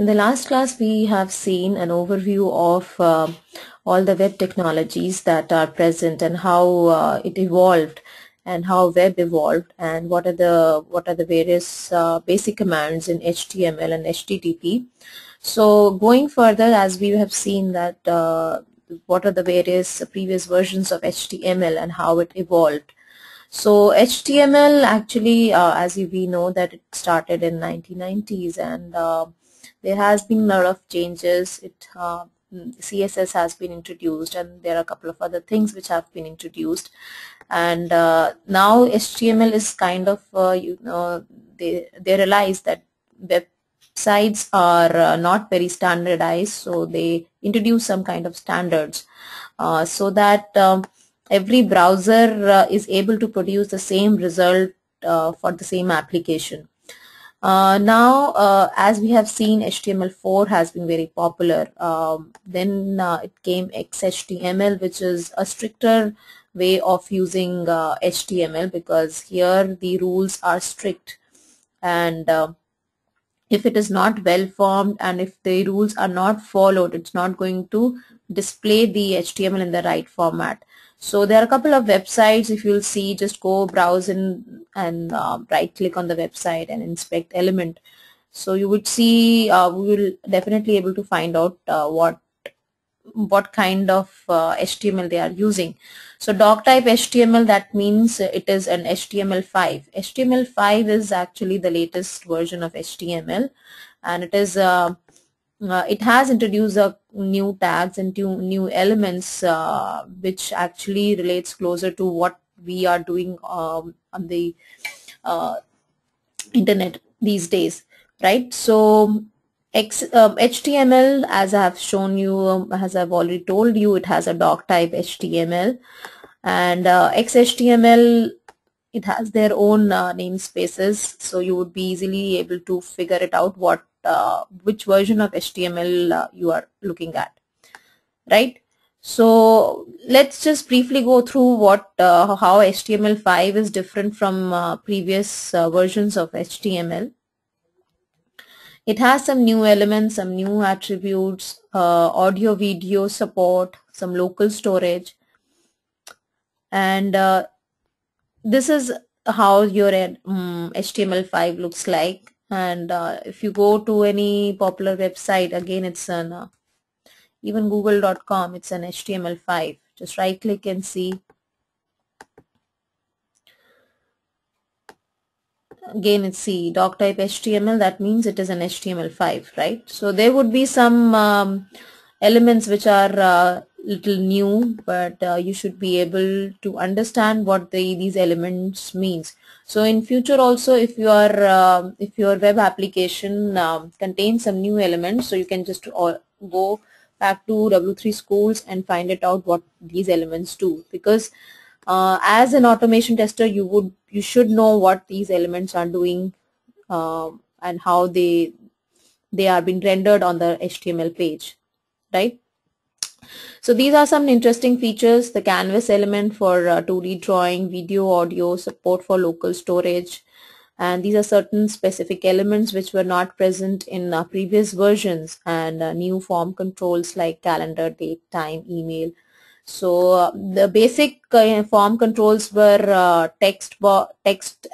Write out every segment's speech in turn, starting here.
In the last class, we have seen an overview of all the web technologies that are present and how it evolved and how web evolved and what are the various basic commands in HTML and HTTP. So going further, as we have seen that what are the various previous versions of HTML and how it evolved. So HTML actually, as we know that it started in 1990s and there has been a lot of changes. CSS has been introduced and there are a couple of other things which have been introduced, and now HTML is kind of they realize that websites are not very standardized, so they introduce some kind of standards so that every browser is able to produce the same result for the same application. Now, as we have seen, HTML4 has been very popular. Then it came XHTML, which is a stricter way of using HTML, because here the rules are strict, and if it is not well formed and if the rules are not followed, it's not going to display the HTML in the right format. So there are a couple of websites. If you'll see, just go browse in and right click on the website and inspect element. So you would see we will definitely able to find out what kind of HTML they are using. So doc type HTML, that means it is an HTML5. HTML5 is actually the latest version of HTML, and it has introduced new tags and new elements which actually relates closer to what we are doing on the uh, internet these days, right? So HTML, as I have shown you, as I've already told you, it has a doc type HTML, and XHTML, it has their own namespaces, so you would be easily able to figure it out which version of HTML you are looking at, right? So let's just briefly go through how HTML5 is different from previous versions of HTML. It has some new elements, some new attributes, audio video support, some local storage, and this is how your HTML5 looks like. And if you go to any popular website, again it's an even google.com, it's an HTML5. Just right click and see. Again it's the doc type HTML, that means it is an HTML5, right? So there would be some elements which are little new, but you should be able to understand what these elements means. So in future also, if your web application contains some new elements, so you can just go back to W3 Schools and find it out what these elements do, because as an automation tester, you should know what these elements are doing and how they are being rendered on the HTML page, right? So these are some interesting features: the canvas element for 2D drawing, video, audio, support for local storage, and these are certain specific elements which were not present in previous versions, and new form controls like calendar, date, time, email. So the basic form controls were text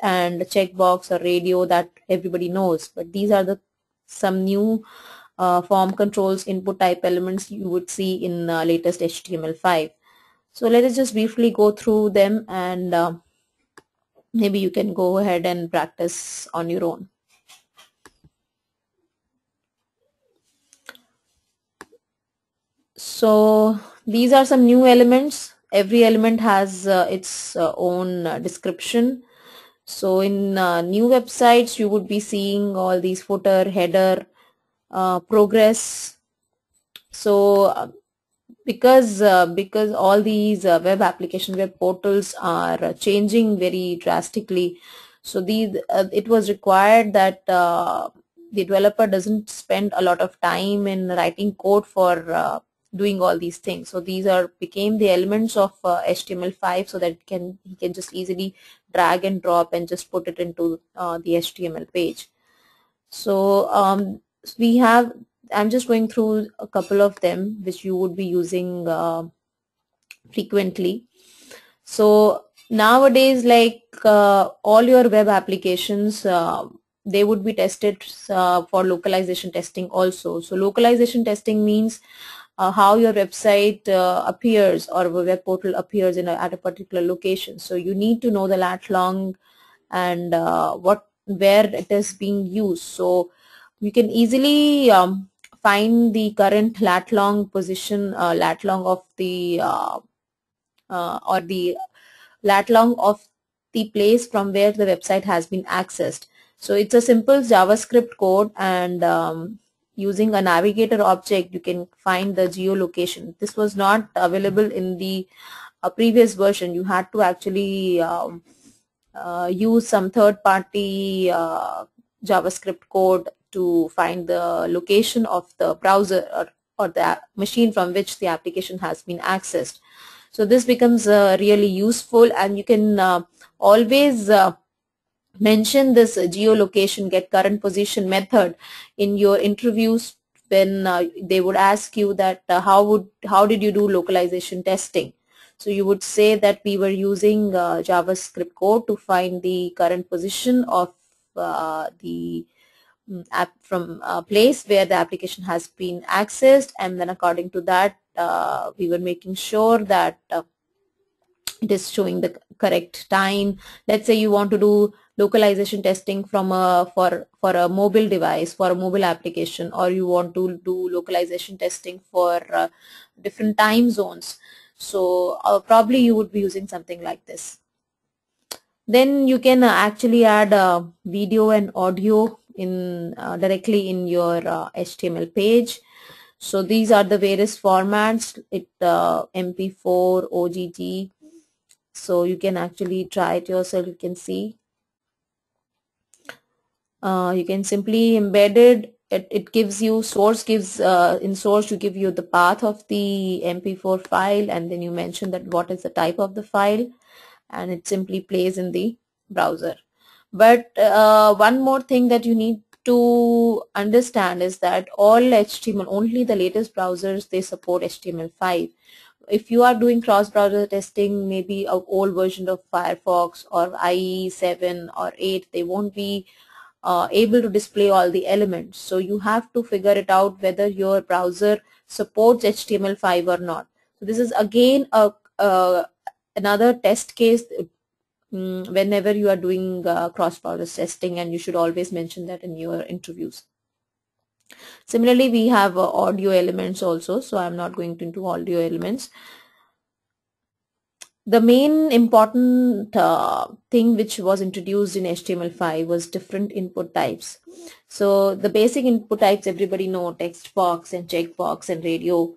and checkbox or radio that everybody knows, but these are the some new form controls input type elements you would see in latest HTML5. So let us just briefly go through them, and maybe you can go ahead and practice on your own. So these are some new elements. Every element has its own description. So in new websites, you would be seeing all these footer, header, progress. So because all these web portals are changing very drastically, so it was required that the developer doesn't spend a lot of time in writing code for doing all these things. So these became the elements of HTML5, so that he can just easily drag and drop and just put it into the HTML page. So we have, I'm just going through a couple of them which you would be using frequently. So nowadays, like all your web applications, they would be tested for localization testing also. So localization testing means how your website appears, or a web portal appears at a particular location. So you need to know the lat long and where it is being used. So you can easily find the current lat long position, lat long of the or the lat long of the place from where the website has been accessed. So it's a simple JavaScript code, and using a navigator object you can find the geolocation. This was not available in the previous version. You had to actually use some third-party JavaScript code to find the location of the browser, or the machine from which the application has been accessed. So this becomes really useful, and you can always mention this geolocation get current position method in your interviews when they would ask you that how did you do localization testing. So you would say that we were using JavaScript code to find the current position of the app from a place where the application has been accessed, and then according to that we were making sure that it is showing the correct time. Let's say you want to do localization testing from a for a mobile device, for a mobile application, or you want to do localization testing for different time zones. So probably you would be using something like this. Then you can actually add video and audio in directly in your HTML page. So these are the various formats, MP4, OGG. So you can actually try it yourself. You can see you can simply embed it gives you source, gives in source you give you the path of the MP4 file, and then you mention that what is the type of the file, and it simply plays in the browser. But one more thing that you need to understand is that all HTML, only the latest browsers, they support HTML5. If you are doing cross-browser testing, maybe an old version of Firefox or IE 7 or 8, they won't be able to display all the elements. So you have to figure it out whether your browser supports HTML5 or not. So this is again another test case whenever you are doing cross-browser testing, and you should always mention that in your interviews. Similarly, we have audio elements also, so I'm not going into audio elements. The main important thing which was introduced in HTML5 was different input types. So the basic input types everybody know, text box and checkbox and radio.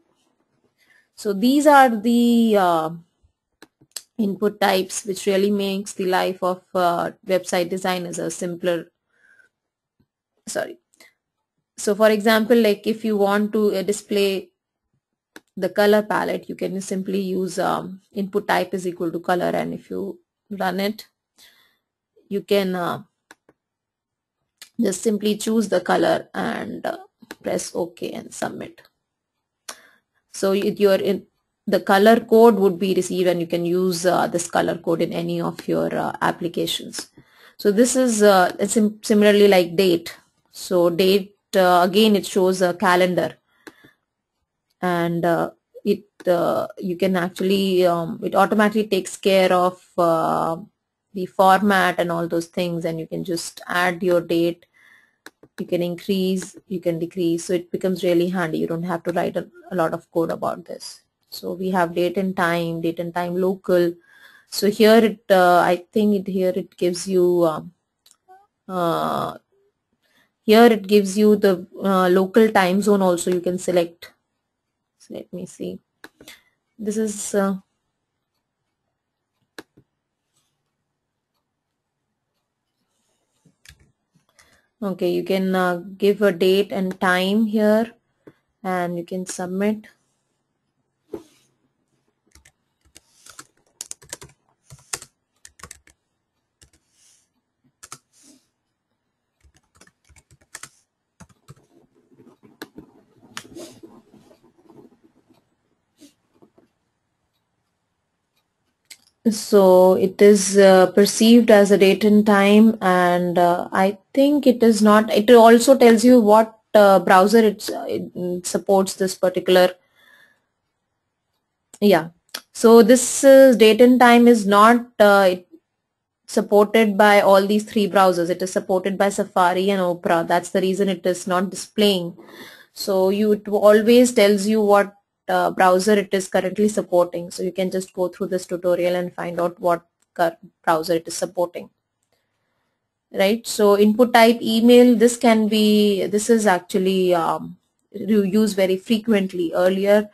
So these are the input types which really makes the life of website designers a simpler. Sorry. So for example, like if you want to display the color palette, you can simply use input type is equal to color, and if you run it, you can just simply choose the color and press OK and submit. So the color code would be received, and you can use this color code in any of your applications. So this is similarly like date. So date again, it shows a calendar, and you can actually it automatically takes care of the format and all those things, and you can just add your date. You can increase, you can decrease, so it becomes really handy. You don't have to write a lot of code about this. So we have date and time local. So here I think here it gives you uh, here it gives you the local time zone also. You can select. So let me see. This is okay. You can give a date and time here, and you can submit. So it is perceived as a date and time, and I think it is not. It also tells you what browser it supports this particular. Yeah. So this date and time is not supported by all these three browsers. It is supported by Safari and Opera. That's the reason it is not displaying. So it always tells you what browser it is currently supporting. So you can just go through this tutorial and find out what browser it is supporting. Right. So input type email, this is actually used very frequently. Earlier,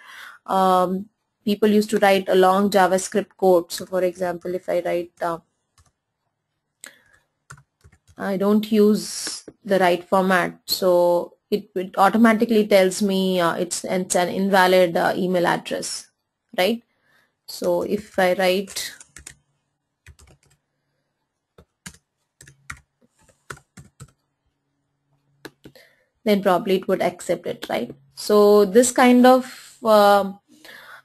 um, people used to write a long JavaScript code. So for example, if I write I don't use the right format, so it automatically tells me it's an invalid email address, right? So if I write, then probably it would accept it, right? So this kind of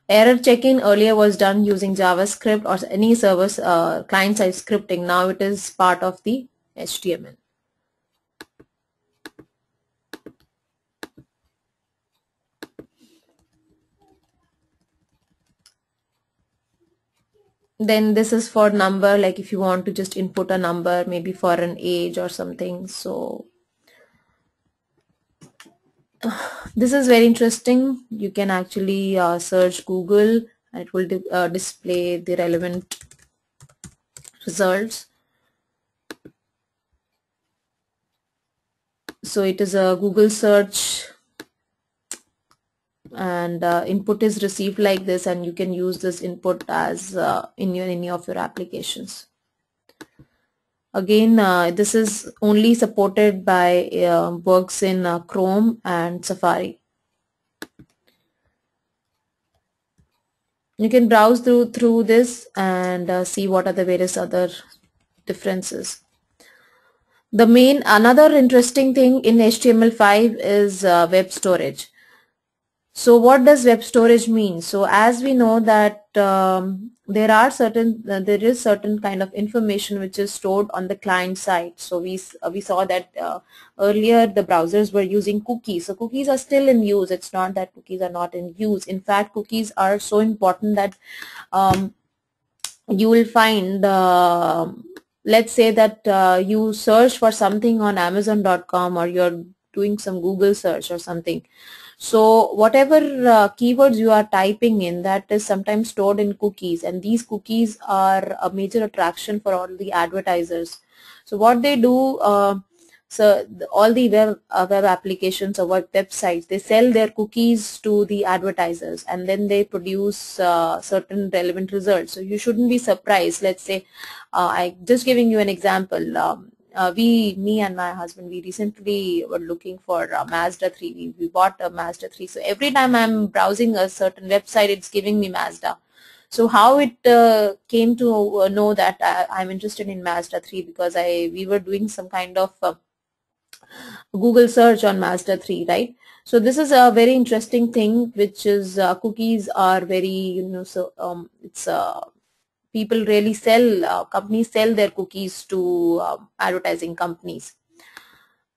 error checking earlier was done using JavaScript or any service client-side scripting. Now it is part of the HTML. Then this is for number, like if you want to just input a number, maybe for an age or something. So this is very interesting. You can actually search Google and it will display the relevant results. So it is a Google search, and input is received like this, and you can use this input as in any of your applications. Again, this is only supported by works in Chrome and Safari. You can browse through this and see what are the various other differences. The main another interesting thing in HTML5 is web storage. So what does web storage mean? So as we know that there is certain kind of information which is stored on the client side. So we saw that earlier the browsers were using cookies. So cookies are still in use. It's not that cookies are not in use. In fact, cookies are so important that um, you will find, let's say that you search for something on Amazon.com, or you're doing some Google search or something. So whatever keywords you are typing in, that is sometimes stored in cookies, and these cookies are a major attraction for all the advertisers. So what they do, all the web applications or websites, they sell their cookies to the advertisers, and then they produce certain relevant results. So you shouldn't be surprised. Let's say, I just giving you an example. Me and my husband, we recently were looking for a Mazda 3. We bought a Mazda 3. So every time I'm browsing a certain website, it's giving me Mazda. So how it came to know that I'm interested in Mazda 3, because we were doing some kind of Google search on Mazda 3, right? So this is a very interesting thing, which is cookies are very, so it's people really sell, companies sell their cookies to advertising companies.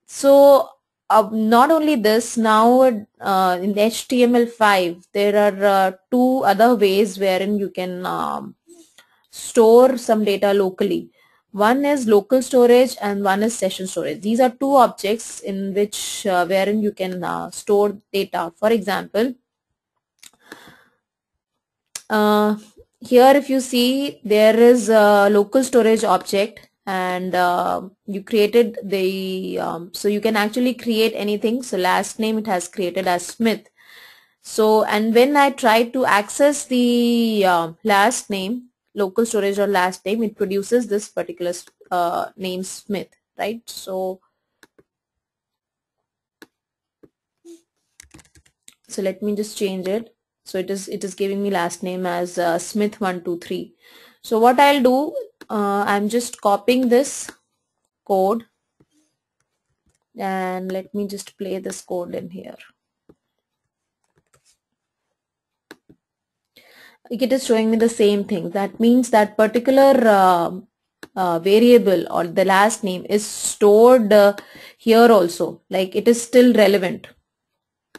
So not only this, now in HTML5 there are two other ways wherein you can store some data locally. One is local storage and one is session storage. These are two objects in which wherein you can store data. For example, uh, here if you see, there is a local storage object, and you created the so you can actually create anything. So last name it has created as Smith. So, and when I try to access the last name, local storage or last name, it produces this particular name Smith, right? So let me just change it. So it is giving me last name as Smith 123. So what I'll do, I'm just copying this code, and let me just play this code in here. it is showing me the same thing. That means that particular variable or the last name is stored here also, like it is still relevant.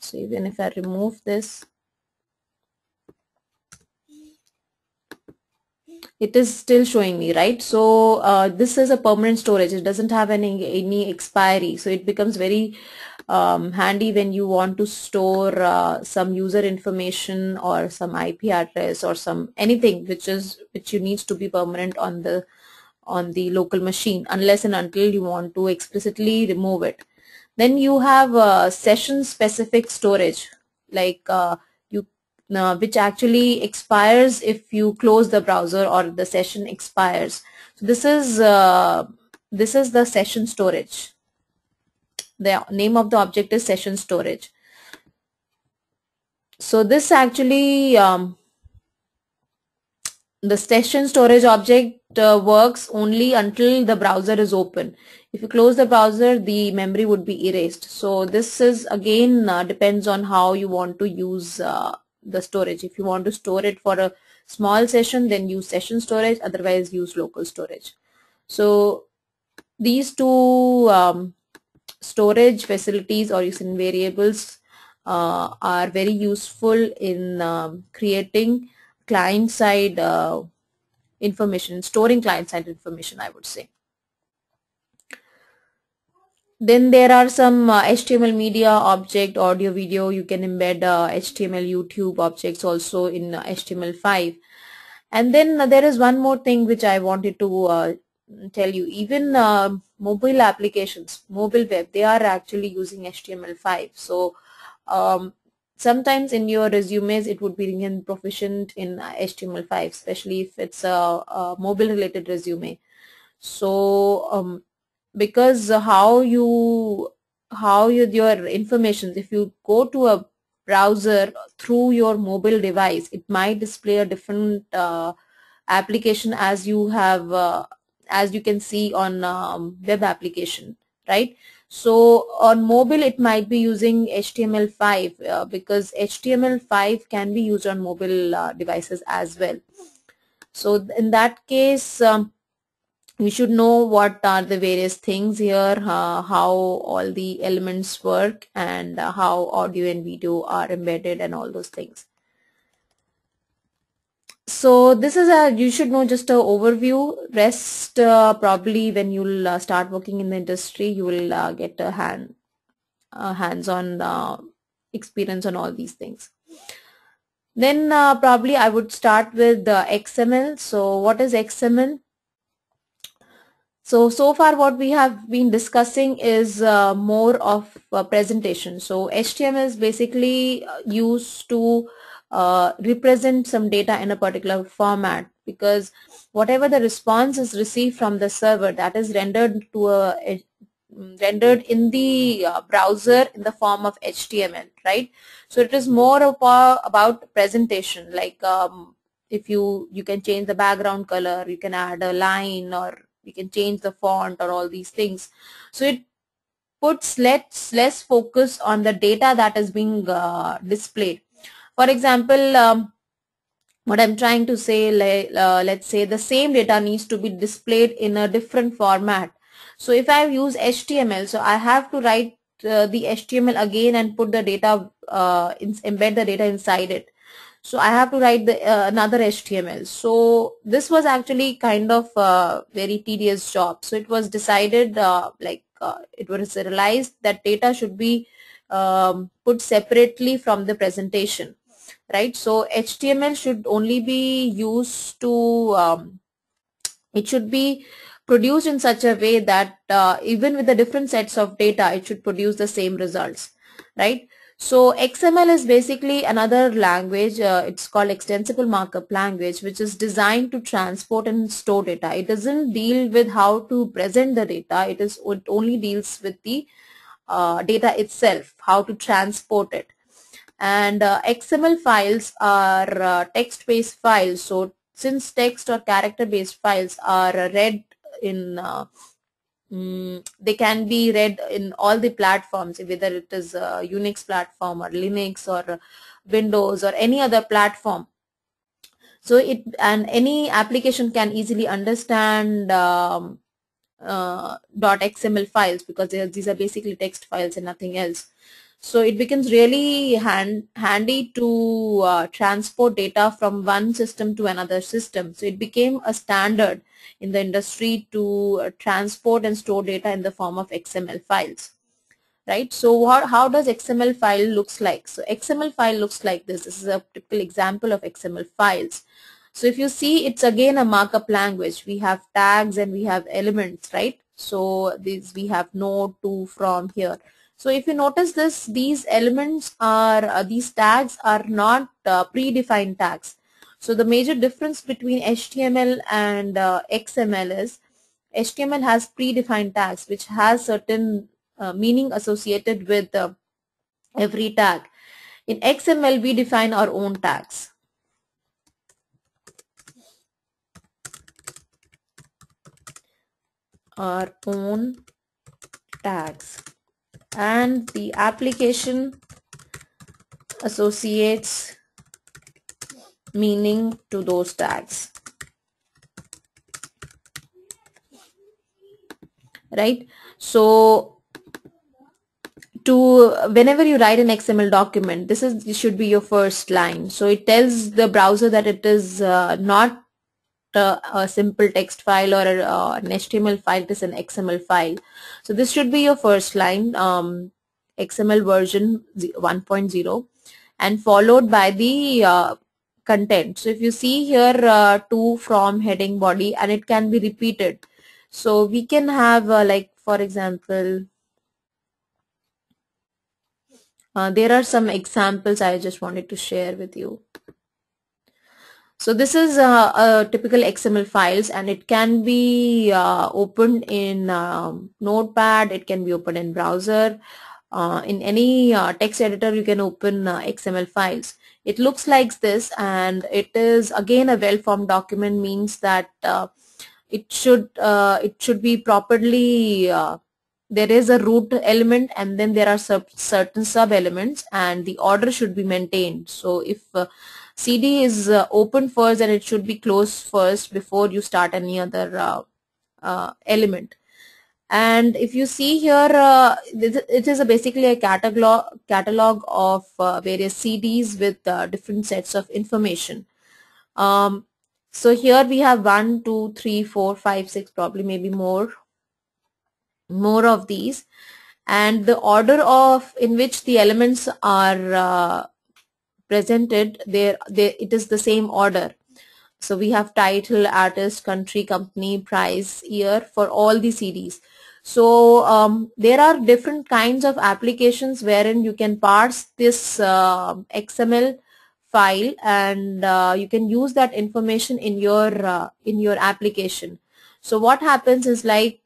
So even if I remove this, it is still showing me, right? So this is a permanent storage. It doesn't have any expiry. So it becomes very handy when you want to store some user information or some IP address or some anything which you needs to be permanent on the local machine, unless and until you want to explicitly remove it. Then you have session specific storage, like you which actually expires if you close the browser or the session expires. So this is the session storage. The name of the object is session storage. So this actually the session storage object works only until the browser is open. If you close the browser, the memory would be erased. So this is again depends on how you want to use the storage. If you want to store it for a small session, then use session storage, otherwise use local storage. So these two storage facilities or using variables are very useful in creating client-side information, storing client-side information, I would say. Then there are some HTML media object, audio, video. You can embed HTML YouTube objects also in HTML5. And then there is one more thing which I wanted to tell you. Even mobile applications, mobile web, they are actually using HTML5. So um, sometimes in your resumes it would be written proficient in HTML5, especially if it's a mobile related resume. So because your information, if you go to a browser through your mobile device, it might display a different application as you can see on web application, right? So on mobile it might be using HTML5 because HTML5 can be used on mobile devices as well. So in that case we should know what are the various things here, how all the elements work, and how audio and video are embedded and all those things. So this is you should know just an overview. Rest probably when you'll start working in the industry, you will get a hands-on experience on all these things. Then probably I would start with XML. So what is XML? So far what we have been discussing is more of a presentation. So HTML is basically used to represent some data in a particular format, because whatever the response is received from the server, that is rendered in the browser in the form of HTML, right? So it is more about presentation, like if you can change the background color, you can add a line, or you can change the font or all these things. So it puts less focus on the data that is being displayed. For example, what I'm trying to say, let's say the same data needs to be displayed in a different format. So if I use HTML, so I have to write the HTML again and put the data, embed the data inside it. So I have to write the another HTML. So this was actually kind of a very tedious job. So it was decided, it was realized that data should be put separately from the presentation, right? So HTML should only be used to it should be produced in such a way that even with the different sets of data, it should produce the same results, right? So XML is basically another language. It's called extensible markup language, which is designed to transport and store data. It doesn't deal with how to present the data. It only deals with the data itself, how to transport it. And XML files are text-based files. So since text or character-based files are read in they can be read in all the platforms, whether it is a Unix platform or Linux or Windows or any other platform. So any application can easily understand .xml files, because these are basically text files and nothing else. So it becomes really handy to transport data from one system to another system. So it became a standard in the industry to transport and store data in the form of XML files. Right. So how does XML file looks like? So XML file looks like this. This is a typical example of XML files. So if you see, it's again a markup language. We have tags and we have elements, right? So we have node, to, from, here. So if you notice this, these elements are, these tags are not predefined tags. So the major difference between HTML and XML is HTML has predefined tags which has certain meaning associated with every tag. In XML, we define our own tags. Our own tags, and the application associates meaning to those tags, right? So whenever you write an XML document, this should be your first line. So it tells the browser that it is not a simple text file or an HTML file, it is an XML file. So this should be your first line, XML version 1.0, and followed by the content. So if you see here, to, from, heading, body, and it can be repeated. So we can have like, for example, there are some examples I just wanted to share with you. So this is a typical XML files, and it can be opened in Notepad, it can be opened in browser, in any text editor you can open XML files. It looks like this, and it is again a well-formed document, means that it should be properly, there is a root element and then there are certain sub elements, and the order should be maintained. So if CD is open first, and it should be closed first before you start any other element. And if you see here, it is basically a catalog of various CDs with different sets of information. Um, so here we have 1, 2, 3, 4, 5, 6, probably maybe more of these, and the order of in which the elements are presented there, it is the same order. So we have title, artist, country, company, price, year for all the CDs. So there are different kinds of applications wherein you can parse this XML file, and you can use that information in your application. So what happens is, like,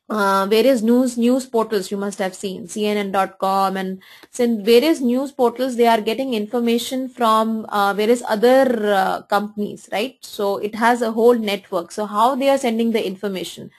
various news portals you must have seen, CNN.com, and since various news portals, they are getting information from various other companies, right? So it has a whole network. So how they are sending the information?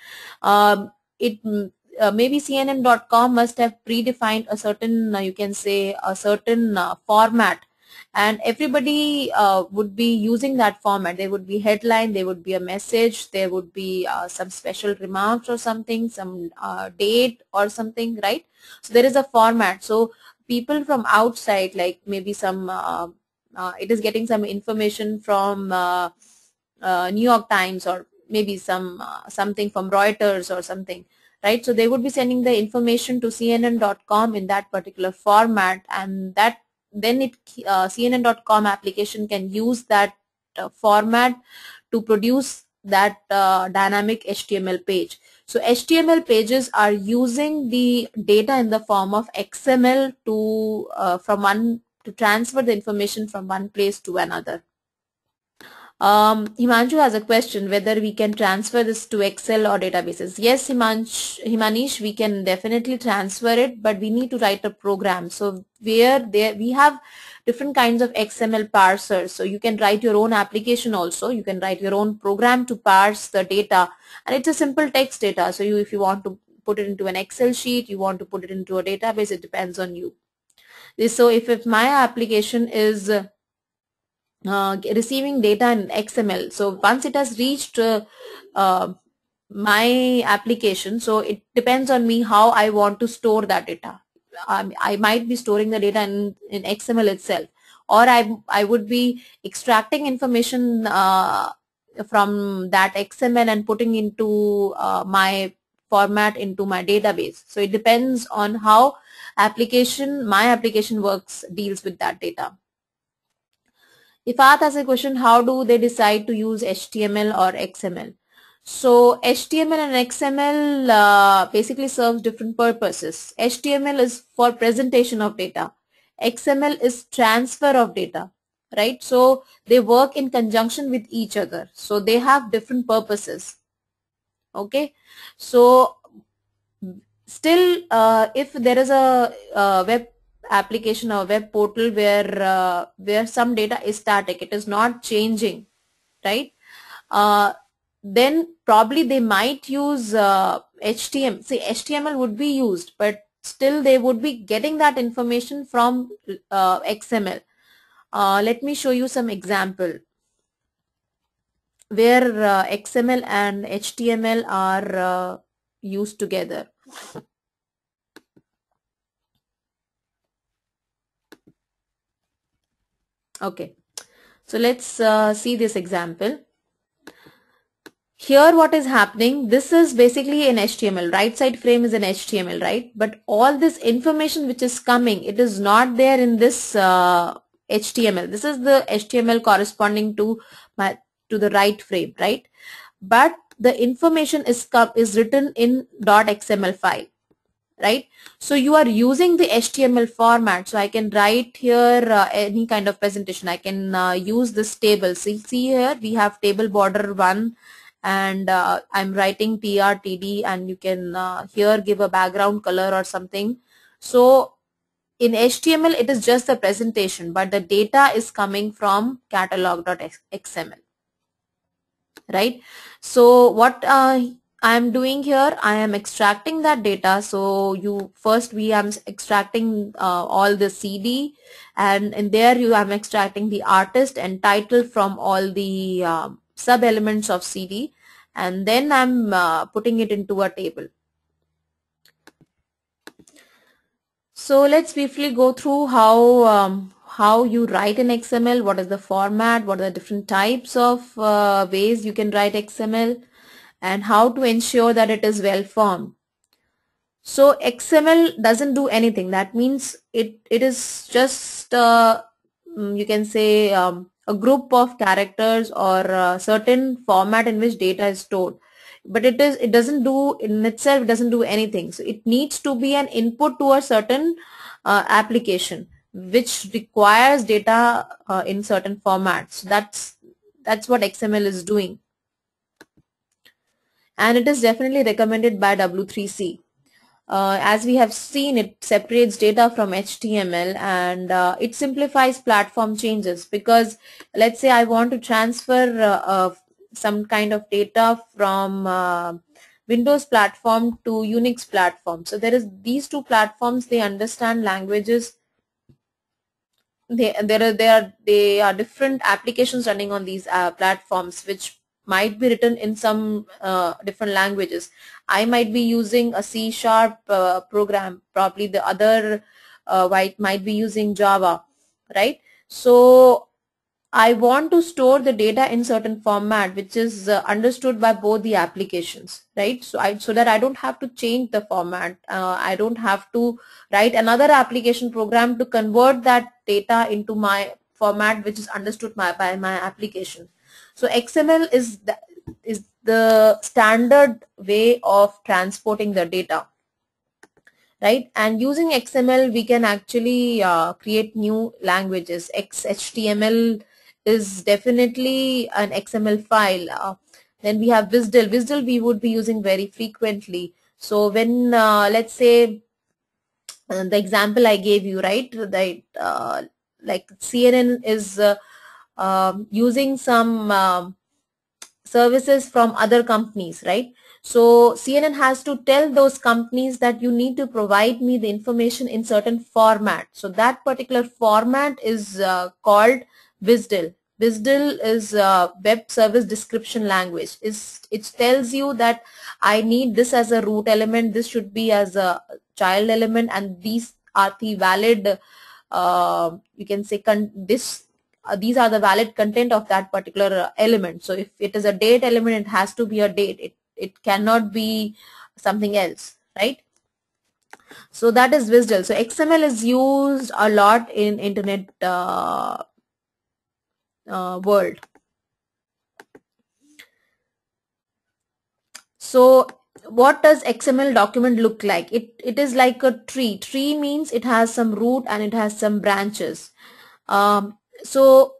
It maybe CNN.com must have predefined a certain, you can say, a certain format, and everybody would be using that format. There would be headline, there would be a message, there would be some special remarks or something, some date or something, right? So there is a format. So people from outside, like maybe some it is getting some information from New York Times, or maybe something from Reuters or something, right? So they would be sending the information to CNN.com in that particular format, and that then CNN.com application can use that format to produce that dynamic HTML page. So HTML pages are using the data in the form of XML to transfer the information from one place to another. Himanshu has a question whether we can transfer this to Excel or databases. Yes, Himanish, we can definitely transfer it, but we need to write a program. So we have different kinds of XML parsers. So you can write your own application also. You can write your own program to parse the data, and it's a simple text data. So if you want to put it into an Excel sheet, you want to put it into a database, it depends on you. So if my application is receiving data in XML. So once it has reached my application, so it depends on me how I want to store that data. I might be storing the data in XML itself, or I would be extracting information from that XML and putting into my format into my database. So it depends on how my application works, deals with that data. If asked as a question, how do they decide to use HTML or XML? So HTML and XML basically serves different purposes. HTML is for presentation of data. XML is transfer of data, right? So they work in conjunction with each other. So they have different purposes. Okay. So still, if there is a web application or web portal where some data is static, it is not changing, right? Uh, then probably they might use HTML. See, HTML would be used, but still they would be getting that information from XML. Let me show you some example where XML and HTML are used together. Okay, so let's see this example. Here what is happening, this is basically an HTML, right side frame is an HTML, right? But all this information which is coming, it is not there in this HTML. This is the HTML corresponding to the right frame, right? But the information is written in .xml file, right? So you are using the HTML format. So I can write here any kind of presentation. I can use this table. See here we have table border 1, and I'm writing TRTD, and you can here give a background color or something. So in HTML it is just the presentation, but the data is coming from catalog.xml, right? So what I am doing here, I am extracting that data. So we am extracting all the CD, and in there I'm extracting the artist and title from all the sub elements of CD, and then I'm putting it into a table. So let's briefly go through how you write in XML, what is the format, what are the different types of ways you can write XML, and how to ensure that it is well formed. So XML doesn't do anything. That means it is just you can say a group of characters or a certain format in which data is stored. But it doesn't do in itself, it doesn't do anything. So it needs to be an input to a certain application which requires data in certain formats. That's what XML is doing, and it is definitely recommended by W3C. As we have seen, it separates data from HTML, and it simplifies platform changes, because let's say I want to transfer some kind of data from Windows platform to Unix platform. So there is these two platforms, they understand languages. They are different applications running on these platforms, which might be written in some different languages. I might be using a C# program, probably the other might be using Java, right? So I want to store the data in certain format which is understood by both the applications, right? So that I don't have to change the format. I don't have to write another application program to convert that data into my format which is understood by my application. So XML is the standard way of transporting the data, right? And using XML we can actually create new languages. HTML is definitely an XML file. Then we have WSDL. WSDL we would be using very frequently. So when let's say the example I gave you, right, that like CNN is using some services from other companies, right? So CNN has to tell those companies that you need to provide me the information in certain format. So that particular format is called WSDL. WSDL is web service description language. It tells you that I need this as a root element, this should be as a child element, and these are the valid, you can say these are the valid content of that particular element. So if it is a date element, it has to be a date. It cannot be something else, right? So that is WSDL. So XML is used a lot in internet world. So what does XML document look like? It is like a tree. Tree means it has some root and it has some branches. So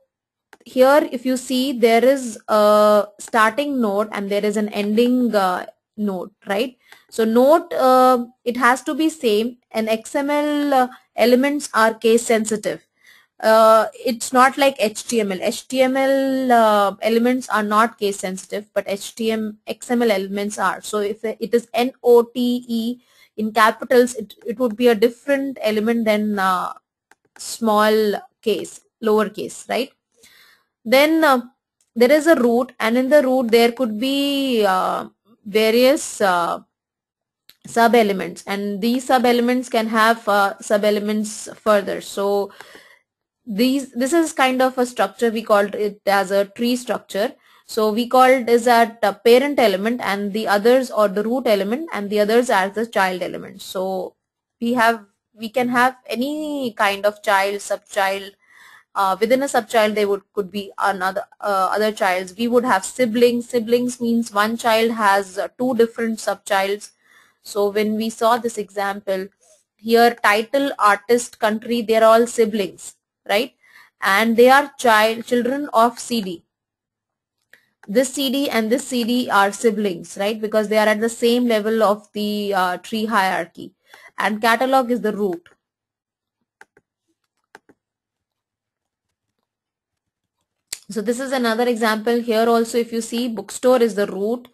here if you see, there is a starting node and there is an ending node, right? So node, it has to be same, and XML elements are case sensitive. It's not like HTML. HTML elements are not case sensitive, but XML elements are. So if it is NOTE in capitals, it would be a different element than small case, lowercase, right? Then there is a root, and in the root there could be various sub elements, and these sub elements can have sub elements further. So this is kind of a structure, we called it as a tree structure. So we called is that parent element, and the others, or the root element, and the others as the child element. So we can have any kind of child, subchild. Within a subchild they could be another other childs. We would have siblings. Siblings means one child has two different subchilds. So when we saw this example here, title, artist, country, they're all siblings, right? And they are children of CD. This CD and this CD are siblings, right? Because they are at the same level of the tree hierarchy. And catalog is the root. So this is another example. Here also if you see, bookstore is the root,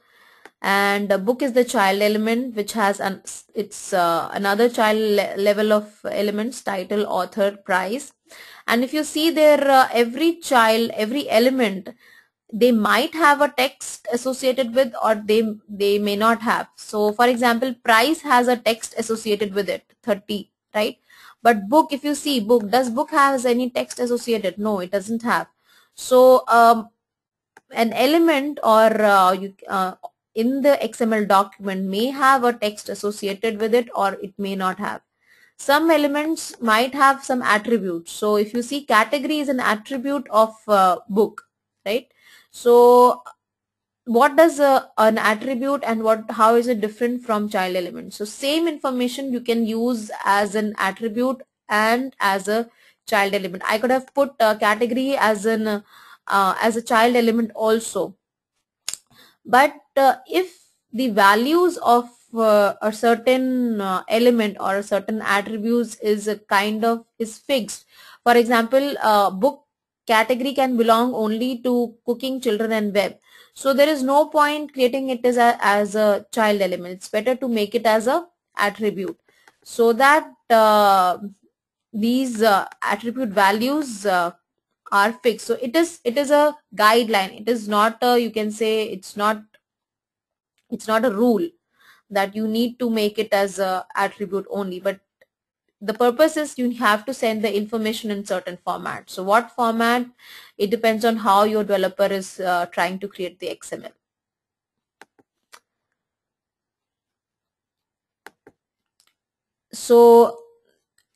and book is the child element, which has it's another child level of elements: title, author, price. And if you see there, every element, they might have a text associated with, or they may not have. So for example, price has a text associated with it, 30, right? But book, if you see, does book has any text associated? No, it doesn't have. So an element, or in the XML document, may have a text associated with it, or it may not have. Some elements might have some attributes. So if you see, category is an attribute of book, right? So what does an attribute, and how is it different from child element? So same information you can use as an attribute and as a child element. I could have put category as a child element also. But if the values of a certain element or a certain attributes is a kind of is fixed. For example, book category can belong only to cooking, children, and web. So there is no point creating it as a child element. It's better to make it as a attribute, so that these attribute values are fixed. So it is a guideline. It is not a, you can say, it's not a rule that you need to make it as a attribute only, but the purpose is you have to send the information in certain format. So what format, it depends on how your developer is trying to create the XML. So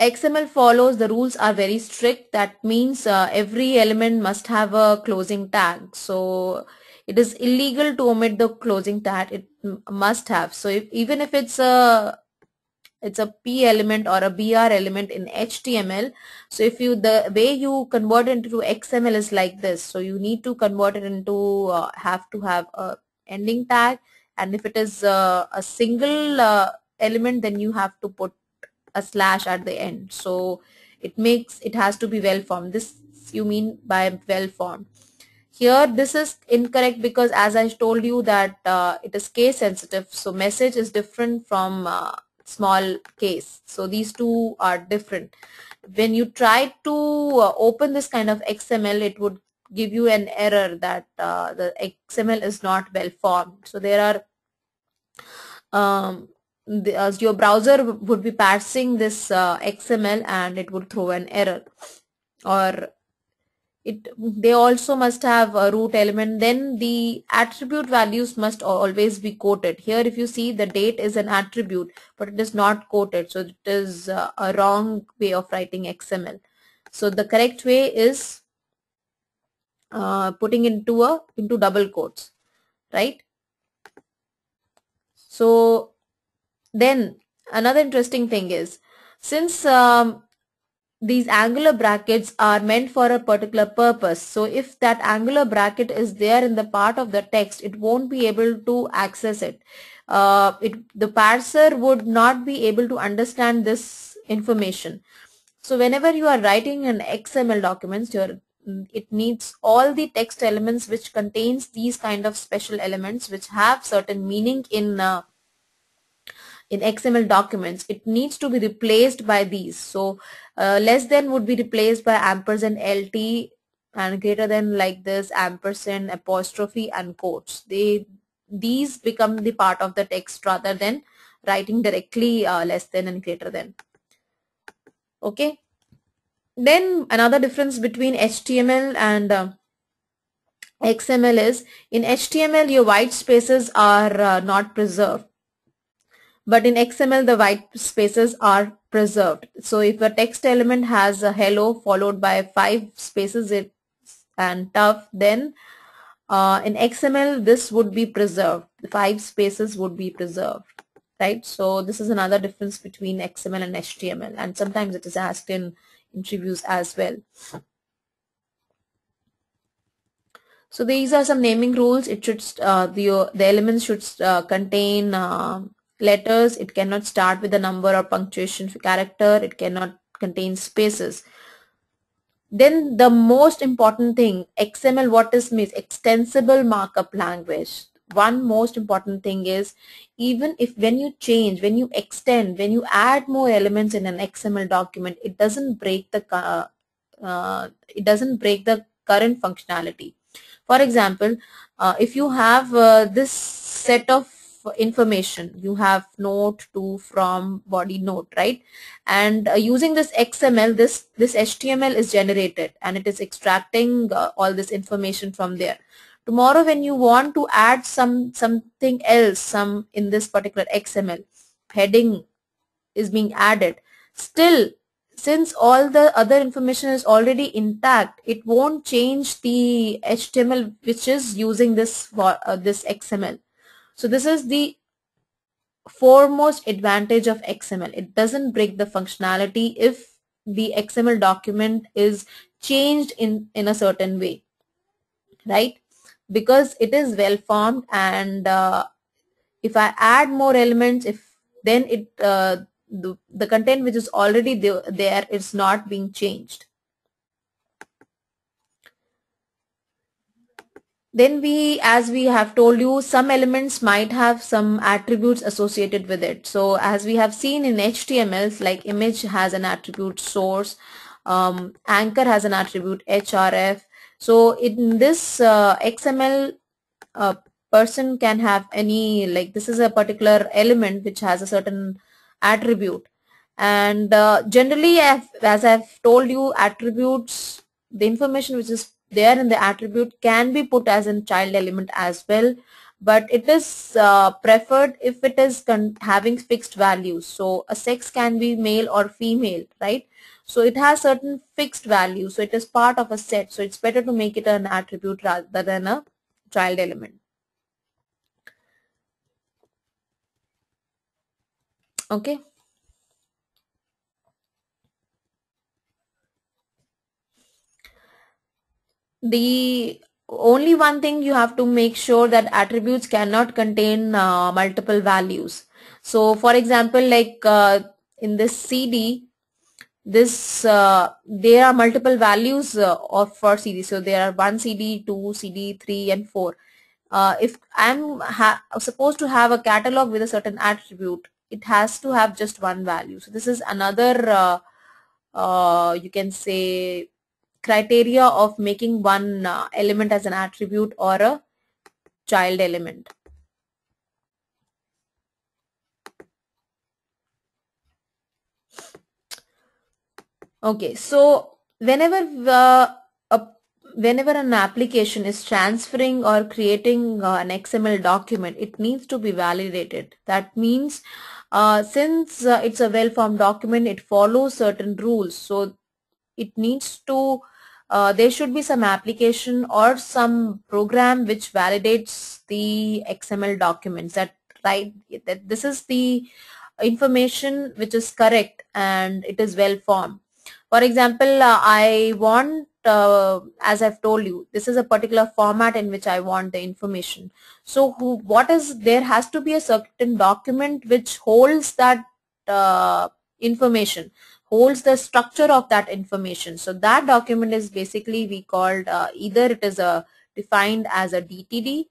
XML follows, the rules are very strict. That means every element must have a closing tag. So it is illegal to omit the closing tag. It must have. So even if it's a P element or a BR element in HTML, so if the way you convert it into XML is like this. So you need to convert it into have to have a ending tag, and if it is a single element, then you have to put a slash at the end. So it has to be well formed. This you mean by well formed. Here this is incorrect, because as I told you that it is case sensitive. So message is different from small case. So these two are different. When you try to open this kind of XML, it would give you an error that the XML is not well formed. So there are as your browser would be parsing this XML and it would throw an error. Or they also must have a root element. Then the attribute values must always be quoted. Here if you see, the date is an attribute but it is not quoted, so it is a wrong way of writing XML. So the correct way is putting into double quotes, right? So then another interesting thing is, since these angular brackets are meant for a particular purpose, so if that angular bracket is there in the part of the text, it won't be able to access it. The parser would not be able to understand this information. So whenever you are writing an XML documents, it needs all the text elements which contains these kind of special elements which have certain meaning in XML documents. It needs to be replaced by these. So less than would be replaced by ampersand LT, and greater than like this ampersand, apostrophe and quotes. These become the part of the text rather than writing directly less than and greater than. Okay. Then another difference between HTML and XML is, in HTML your white spaces are not preserved, but in XML the white spaces are preserved. So if a text element has a hello followed by 5 spaces and tough, then in XML this would be preserved. The 5 spaces would be preserved, right? So this is another difference between XML and HTML, and sometimes it is asked in interviews as well. So these are some naming rules. It should the elements should contain letters. It cannot start with a number or punctuation character. It cannot contain spaces. Then the most important thing, XML, what is means? Extensible markup language. One most important thing is, even if when you change, when you extend, when you add more elements in an XML document, it doesn't break the current functionality. For example, if you have this set of information, you have note to, from, body, note, right? And using this XML, this HTML is generated and it is extracting all this information from there. Tomorrow when you want to add something else, some in this particular XML, heading is being added, still since all the other information is already intact, it won't change the HTML which is using this this XML. So this is the foremost advantage of XML. It doesn't break the functionality if the XML document is changed in a certain way, right? Because it is well formed, and if I add more elements, then the content which is already there is not being changed. Then as we have told you, some elements might have some attributes associated with it. So as we have seen in HTML, like image has an attribute source, anchor has an attribute href. So in this XML, person can have any, like this is a particular element which has a certain attribute, and generally as I've told you, attributes, the information which is there in the attribute can be put as a child element as well, but it is preferred if it is having fixed values. So a sex can be male or female, right? So it has certain fixed values, so it is part of a set, so it's better to make it an attribute rather than a child element. Okay. The only one thing you have to make sure that attributes cannot contain multiple values. So for example, like in this CD, this there are multiple values of for CD. So there are 1 CD, 2 CD, 3 and 4. If I'm supposed to have a catalog with a certain attribute, it has to have just one value. So this is another you can say criteria of making one element as an attribute or a child element. Okay, so a, whenever an application is transferring or creating an XML document, it needs to be validated. That means since it's a well-formed document, it follows certain rules. So it needs to there should be some application or some program which validates the XML documents that that this is the information which is correct and it is well formed. For example, I want as I've told you, this is a particular format in which I want the information. So there has to be a certain document which holds that information, holds the structure of that information. So that document is basically we called either it is a defined as a DTD,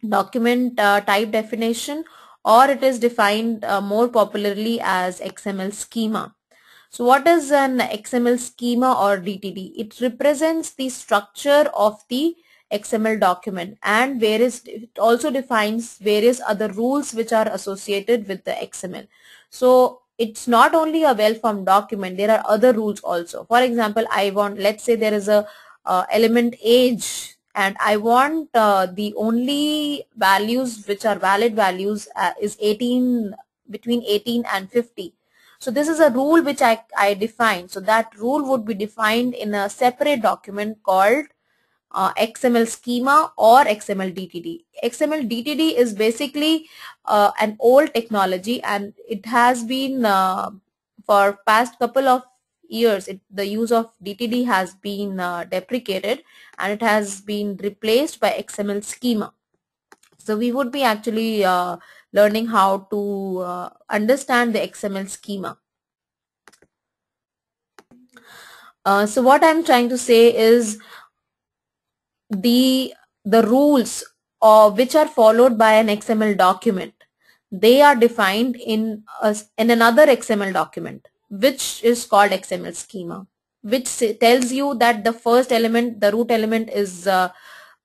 document type definition, or it is defined more popularly as XML schema. So what is an XML schema or DTD? It represents the structure of the XML document, and it also defines various other rules which are associated with the XML. So it's not only a well-formed document, there are other rules also. For example, let's say there is a element age, and I want the only values which are valid values is 18, between 18 and 50. So this is a rule which I defined. So that rule would be defined in a separate document called XML schema or XML DTD. XML DTD is basically an old technology, and it has been for past couple of years the use of DTD has been deprecated, and it has been replaced by XML schema. So we would be actually learning how to understand the XML schema. So what I'm trying to say is the rules which are followed by an XML document, they are defined in another XML document which is called XML schema, which tells you that the first element, the root element is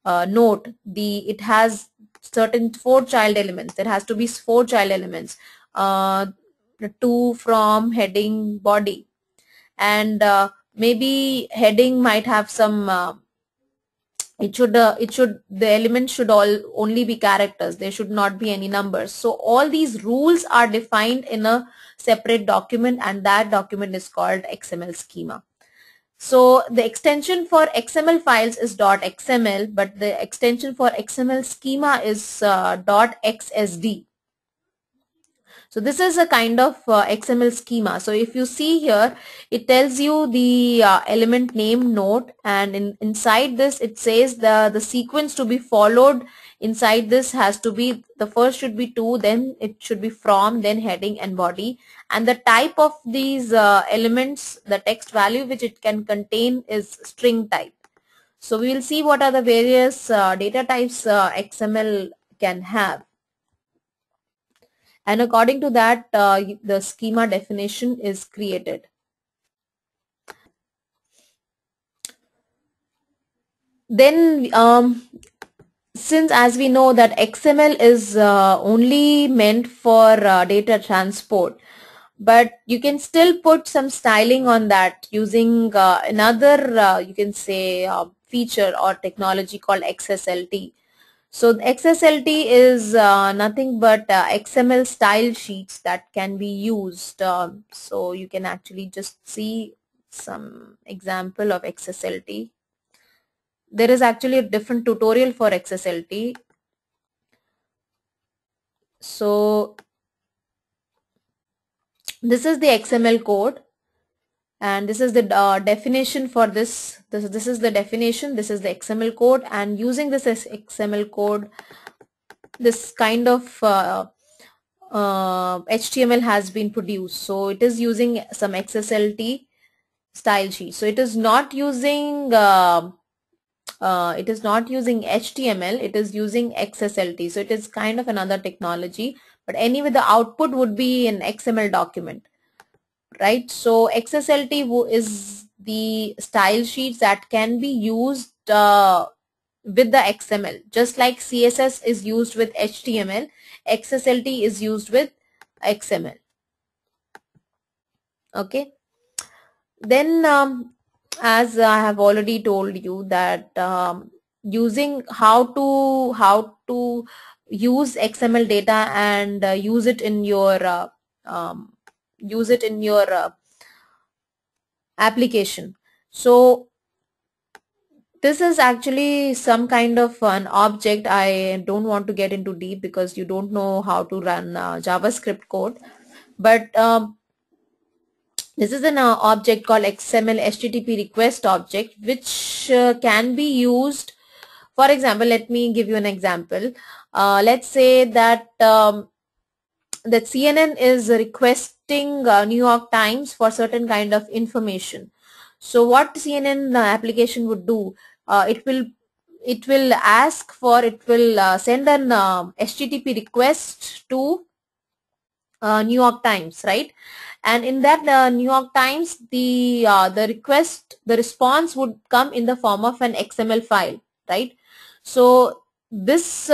note, it has certain 4 child elements. There has to be 4 child elements, 2 from, heading, body, and maybe heading might have some the elements should all only be characters, there should not be any numbers. So all these rules are defined in a separate document, and that document is called XML schema. So the extension for XML files is .xml, but the extension for XML schema is .xsd. So this is a kind of XML schema. So if you see here, it tells you the element name node, and inside this it says the sequence to be followed inside this has to be, the first should be to, then it should be from, then heading and body, and the type of these elements, the text value which it can contain is string type. So we will see what are the various data types XML can have. And according to that the schema definition is created. Then since as we know that XML is only meant for data transport, but you can still put some styling on that using another you can say feature or technology called XSLT. So the XSLT is nothing but XML style sheets that can be used. So you can actually just see some example of XSLT. There is actually a different tutorial for XSLT. So this is the XML code, and this is the definition for this. This is the definition. This is the XML code, and using this XML code, this kind of HTML has been produced. So it is using some XSLT style sheet. So it is not using HTML, it is using XSLT. So it is kind of another technology, but anyway the output would be an XML document. right? So XSLT is the style sheets that can be used with the XML. Just like CSS is used with HTML, XSLT is used with XML. Okay. Then as I have already told you that using how to use XML data and um, use it in your application. So this is actually some kind of an object. I don't want to get into deep because you don't know how to run JavaScript code, but this is an object called XML HTTP request object, which can be used. For example, let me give you an example. Let's say that that CNN is requesting New York Times for certain kind of information. So what CNN application would do, it will send an HTTP request to New York Times, right? And in that New York Times, the response would come in the form of an XML file, right? So this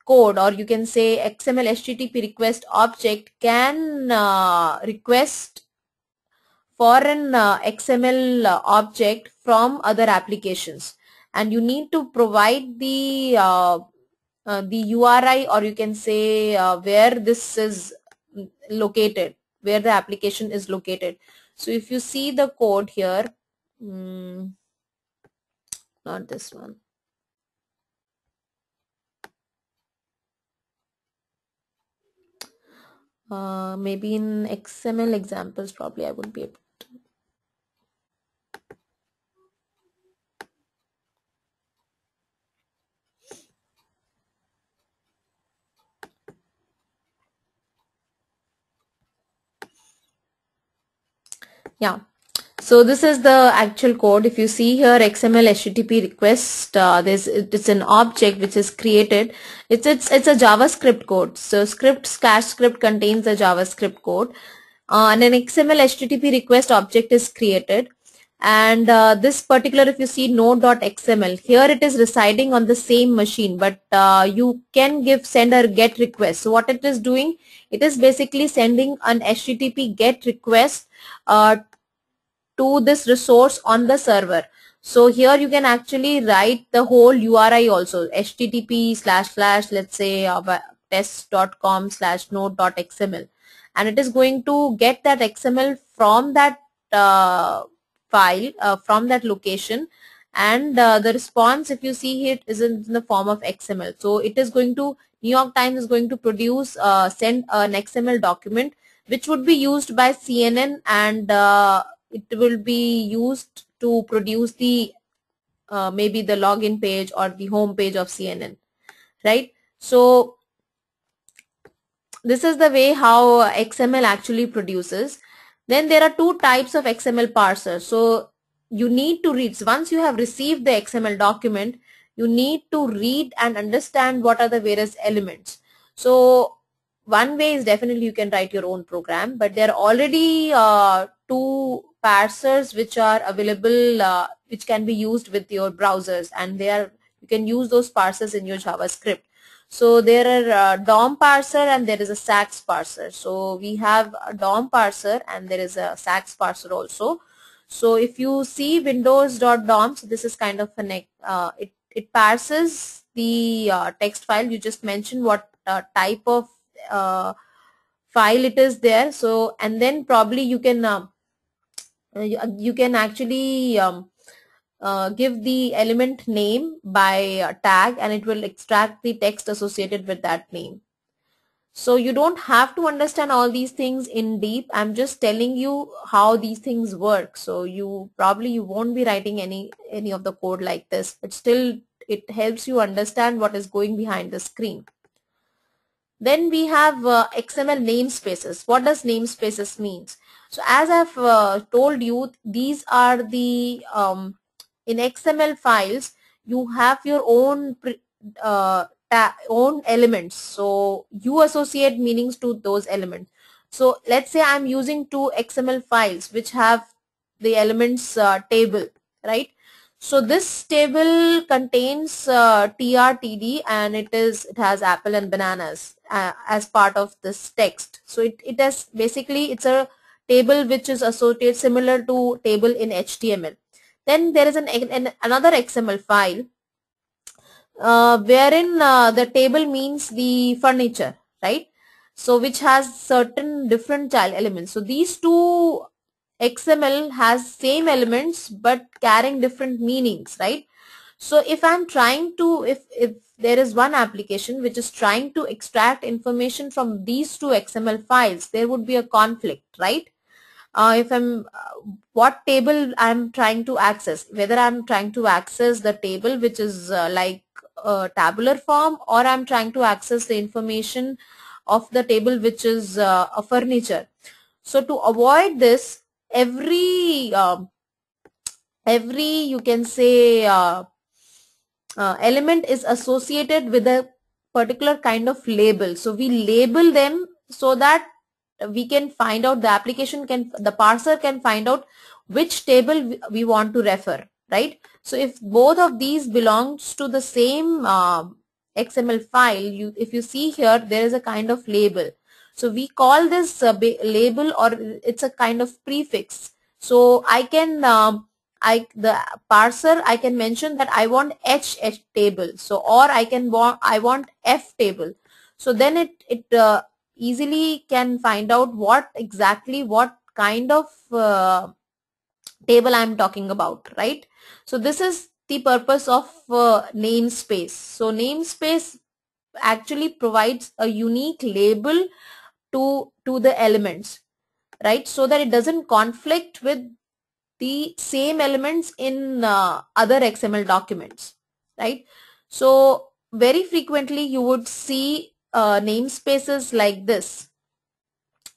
code, or you can say XML HTTP request object, can request for an XML object from other applications, and you need to provide the URI, or you can say where this is located, where the application is located. So if you see the code here, mm, not this one. Maybe in XML examples, probably I would be able to. Yeah. So this is the actual code. If you see here, XML HTTP request, it's an object which is created. It's a JavaScript code. So script contains the JavaScript code, and an XML HTTP request object is created. And this particular, if you see node.xml, here it is residing on the same machine, but you can give sender get request. So what it is doing, it is basically sending an HTTP get request to this resource on the server. So here you can actually write the whole URI also, http// let's say test.com/node.xml, and it is going to get that XML from that file, from that location, and the response, if you see it, is in the form of XML. So it is going to, New York Times is going to produce send an XML document which would be used by CNN, and it will be used to produce the maybe the login page or the home page of CNN, right? So this is the way how XML actually produces. Then there are two types of XML parsers. So you need to read, once you have received the XML document, you need to read and understand what are the various elements. So one way is definitely you can write your own program, but there are already two parsers which are available, which can be used with your browsers, and you can use those parsers in your JavaScript. So there are DOM parser and there is a SAX parser. So we have a DOM parser and there is a SAX parser also. So if you see windows.dom, so this is kind of it parses the text file. You just mention what type of uh, file it is there. So, and then probably you can you can actually give the element name by tag, and it will extract the text associated with that name. So you don't have to understand all these things in deep. I'm just telling you how these things work. So you won't be writing any of the code like this, but still it helps you understand what is going behind the screen. Then we have XML namespaces. What does namespaces means? So as I've told you, these are the in XML files, you have your own own elements. So you associate meanings to those elements. So let's say I'm using two XML files which have the elements table, right? So this table contains TRTD, and it has apple and bananas as part of this text. So it has basically, it's a table which is associated similar to table in HTML. Then there is another XML file wherein the table means the furniture, right? So which has certain different child elements. So these two XML has same elements but carrying different meanings, right? So if I'm trying to, if there is one application which is trying to extract information from these two XML files, there would be a conflict, right? If I'm what table I'm trying to access, whether I'm trying to access the table which is like a tabular form, or I'm trying to access the information of the table which is a furniture. So to avoid this, every you can say element is associated with a particular kind of label. So we label them so that we can find out, the parser can find out which table we want to refer, right? So if both of these belongs to the same XML file, if you see here, there is a kind of label. So we call this label, or it's a kind of prefix. So I can the parser, I can mention that I want H table. So, or I want F table. So then it easily can find out what kind of table I'm talking about, right? So this is the purpose of namespace. So namespace actually provides a unique label to the elements, right? So that it doesn't conflict with the same elements in other XML documents, right? So very frequently you would see namespaces like this.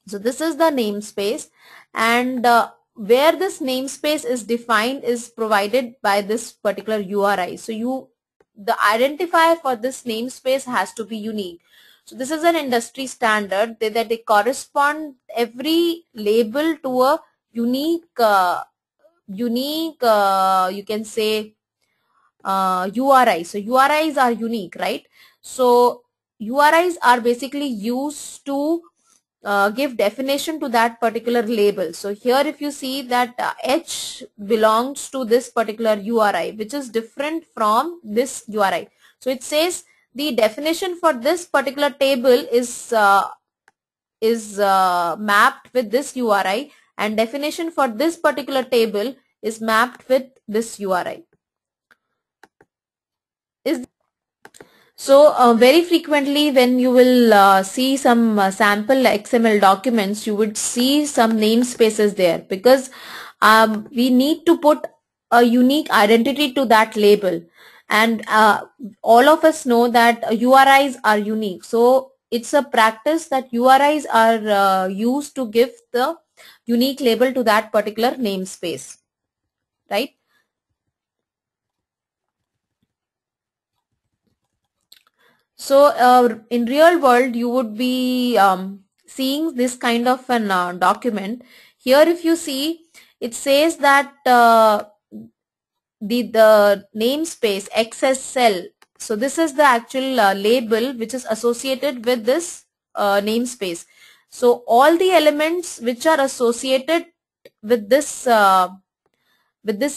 So this is the namespace, and where this namespace is defined is provided by this particular URI. So the identifier for this namespace has to be unique. So this is an industry standard that they correspond every label to a unique you can say URI. So URIs are unique, right? So URIs are basically used to give definition to that particular label. So here if you see that H belongs to this particular URI, which is different from this URI. So it says the definition for this particular table is mapped with this URI, and definition for this particular table is mapped with this URI. So very frequently when you will see some sample XML documents, you would see some namespaces there, because we need to put a unique identity to that label, and all of us know that URIs are unique. So it's a practice that URIs are used to give the unique label to that particular namespace, right? So in real world, you would be seeing this kind of an document. Here, if you see, it says that the namespace XSL. So this is the actual label which is associated with this namespace. So all the elements which are associated with this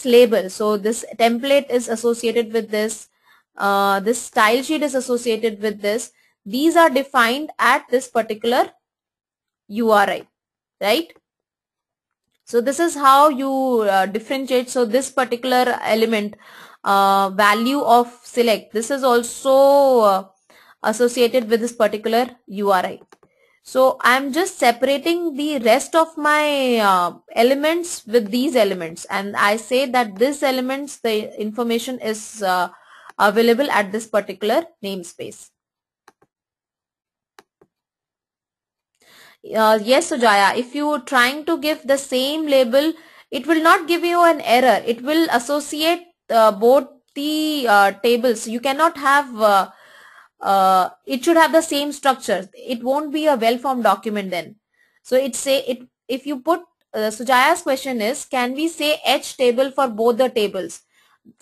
label. So this template is associated with this. This style sheet is associated with this. These are defined at this particular URI, right? So this is how you differentiate. So this particular element, value of select, this is also associated with this particular URI. So I'm just separating the rest of my elements with these elements, and I say that this elements, the information is available at this particular namespace. Yes, Sujaya, if you are trying to give the same label, it will not give you an error. It will associate both the tables. You cannot have it should have the same structure. It won't be a well-formed document then. So if you put Sujaya's question is, can we say H table for both the tables?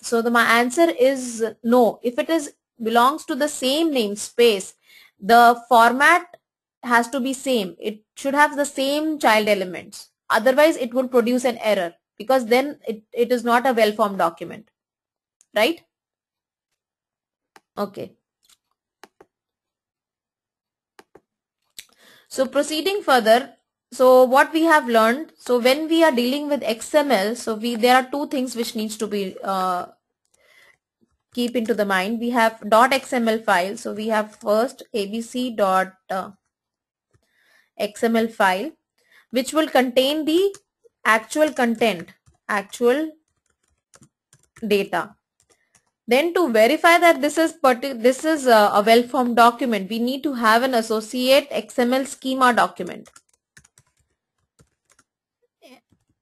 So my answer is no. If it is belongs to the same namespace, the format has to be same. It should have the same child elements. Otherwise, it will produce an error, because then it is not a well-formed document, right? Okay. So proceeding further, so what we have learned, so when we are dealing with XML, so there are two things which needs to be keep into the mind. We have .xml file. So we have first abc.xml file, which will contain the actual content, actual data. Then to verify that this is a well-formed document, we need to have an associate XML schema document.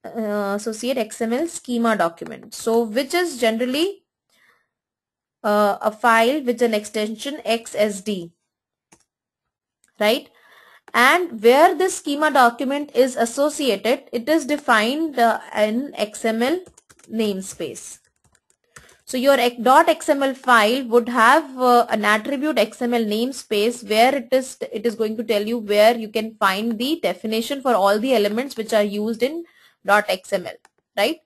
Associate XML schema document. So which is generally a file with an extension XSD, right? And where this schema document is associated, it is defined in XML namespace. So your .xml file would have an attribute XML namespace where it is going to tell you where you can find the definition for all the elements which are used in .xml, right?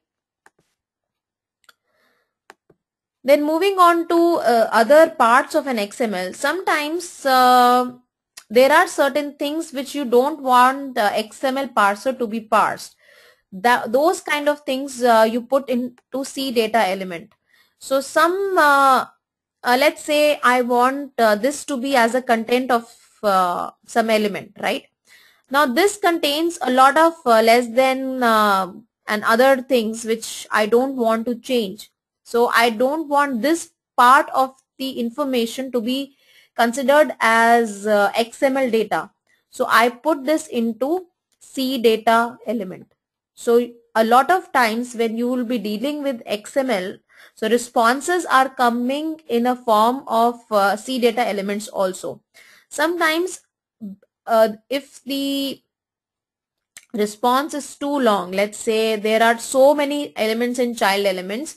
Then moving on to other parts of an XML, sometimes there are certain things which you don't want the XML parser to be parsed. Those kind of things you put into C data element. So let's say I want this to be as a content of some element, right? Now this contains a lot of less than and other things which I don't want to change. So I don't want this part of the information to be considered as XML data. So I put this into C data element. So a lot of times when you will be dealing with XML, so responses are coming in a form of C data elements also. Sometimes if the response is too long, let's say there are so many elements in child elements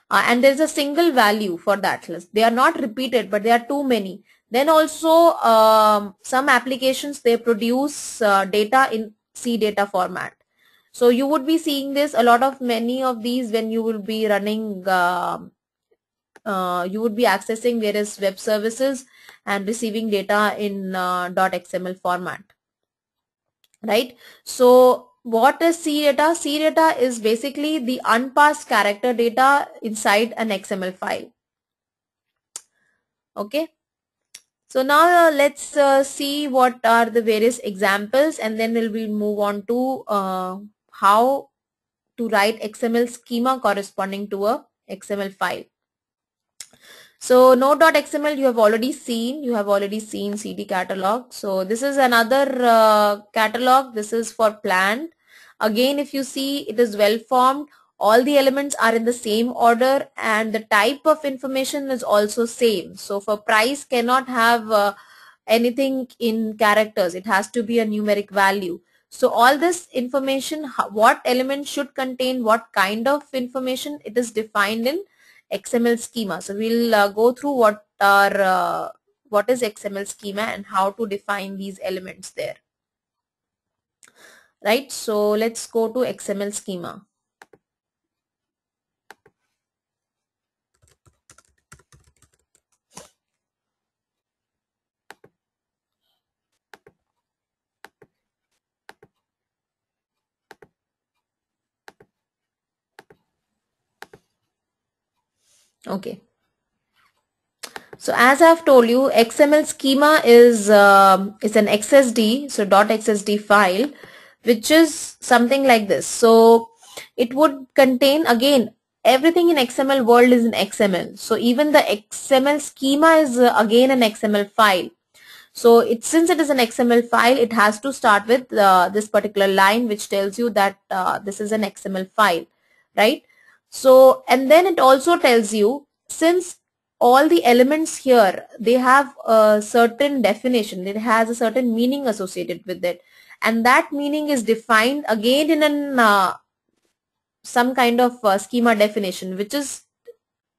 and there's a single value for that list, they are not repeated but there are too many, then also some applications, they produce data in C data format. So you would be seeing this a lot of many of these when you will be running you would be accessing various web services and receiving data in .xml format, right? So what is C data? C data is basically the unparsed character data inside an XML file. Okay. So now let's see what are the various examples, and then we'll move on to how to write XML schema corresponding to a XML file. So node.xml you have already seen CD catalog. So this is another catalog. This is for plant. Again, if you see, it is well formed. All the elements are in the same order and the type of information is also same. So for price cannot have anything in characters. It has to be a numeric value. So all this information, what element should contain what kind of information, it is defined in XML schema. So we'll go through what is XML schema and how to define these elements there. Right, so let's go to XML schema. Okay. So as I've told you, XML schema is an XSD, so .xsd file, which is something like this. So it would contain, again, everything in XML world is in XML. So even the XML schema is again an XML file. So since it is an XML file, it has to start with this particular line which tells you that this is an XML file, right? So, and then it also tells you, since all the elements here, they have a certain definition, it has a certain meaning associated with it, and that meaning is defined again in an some kind of schema definition which is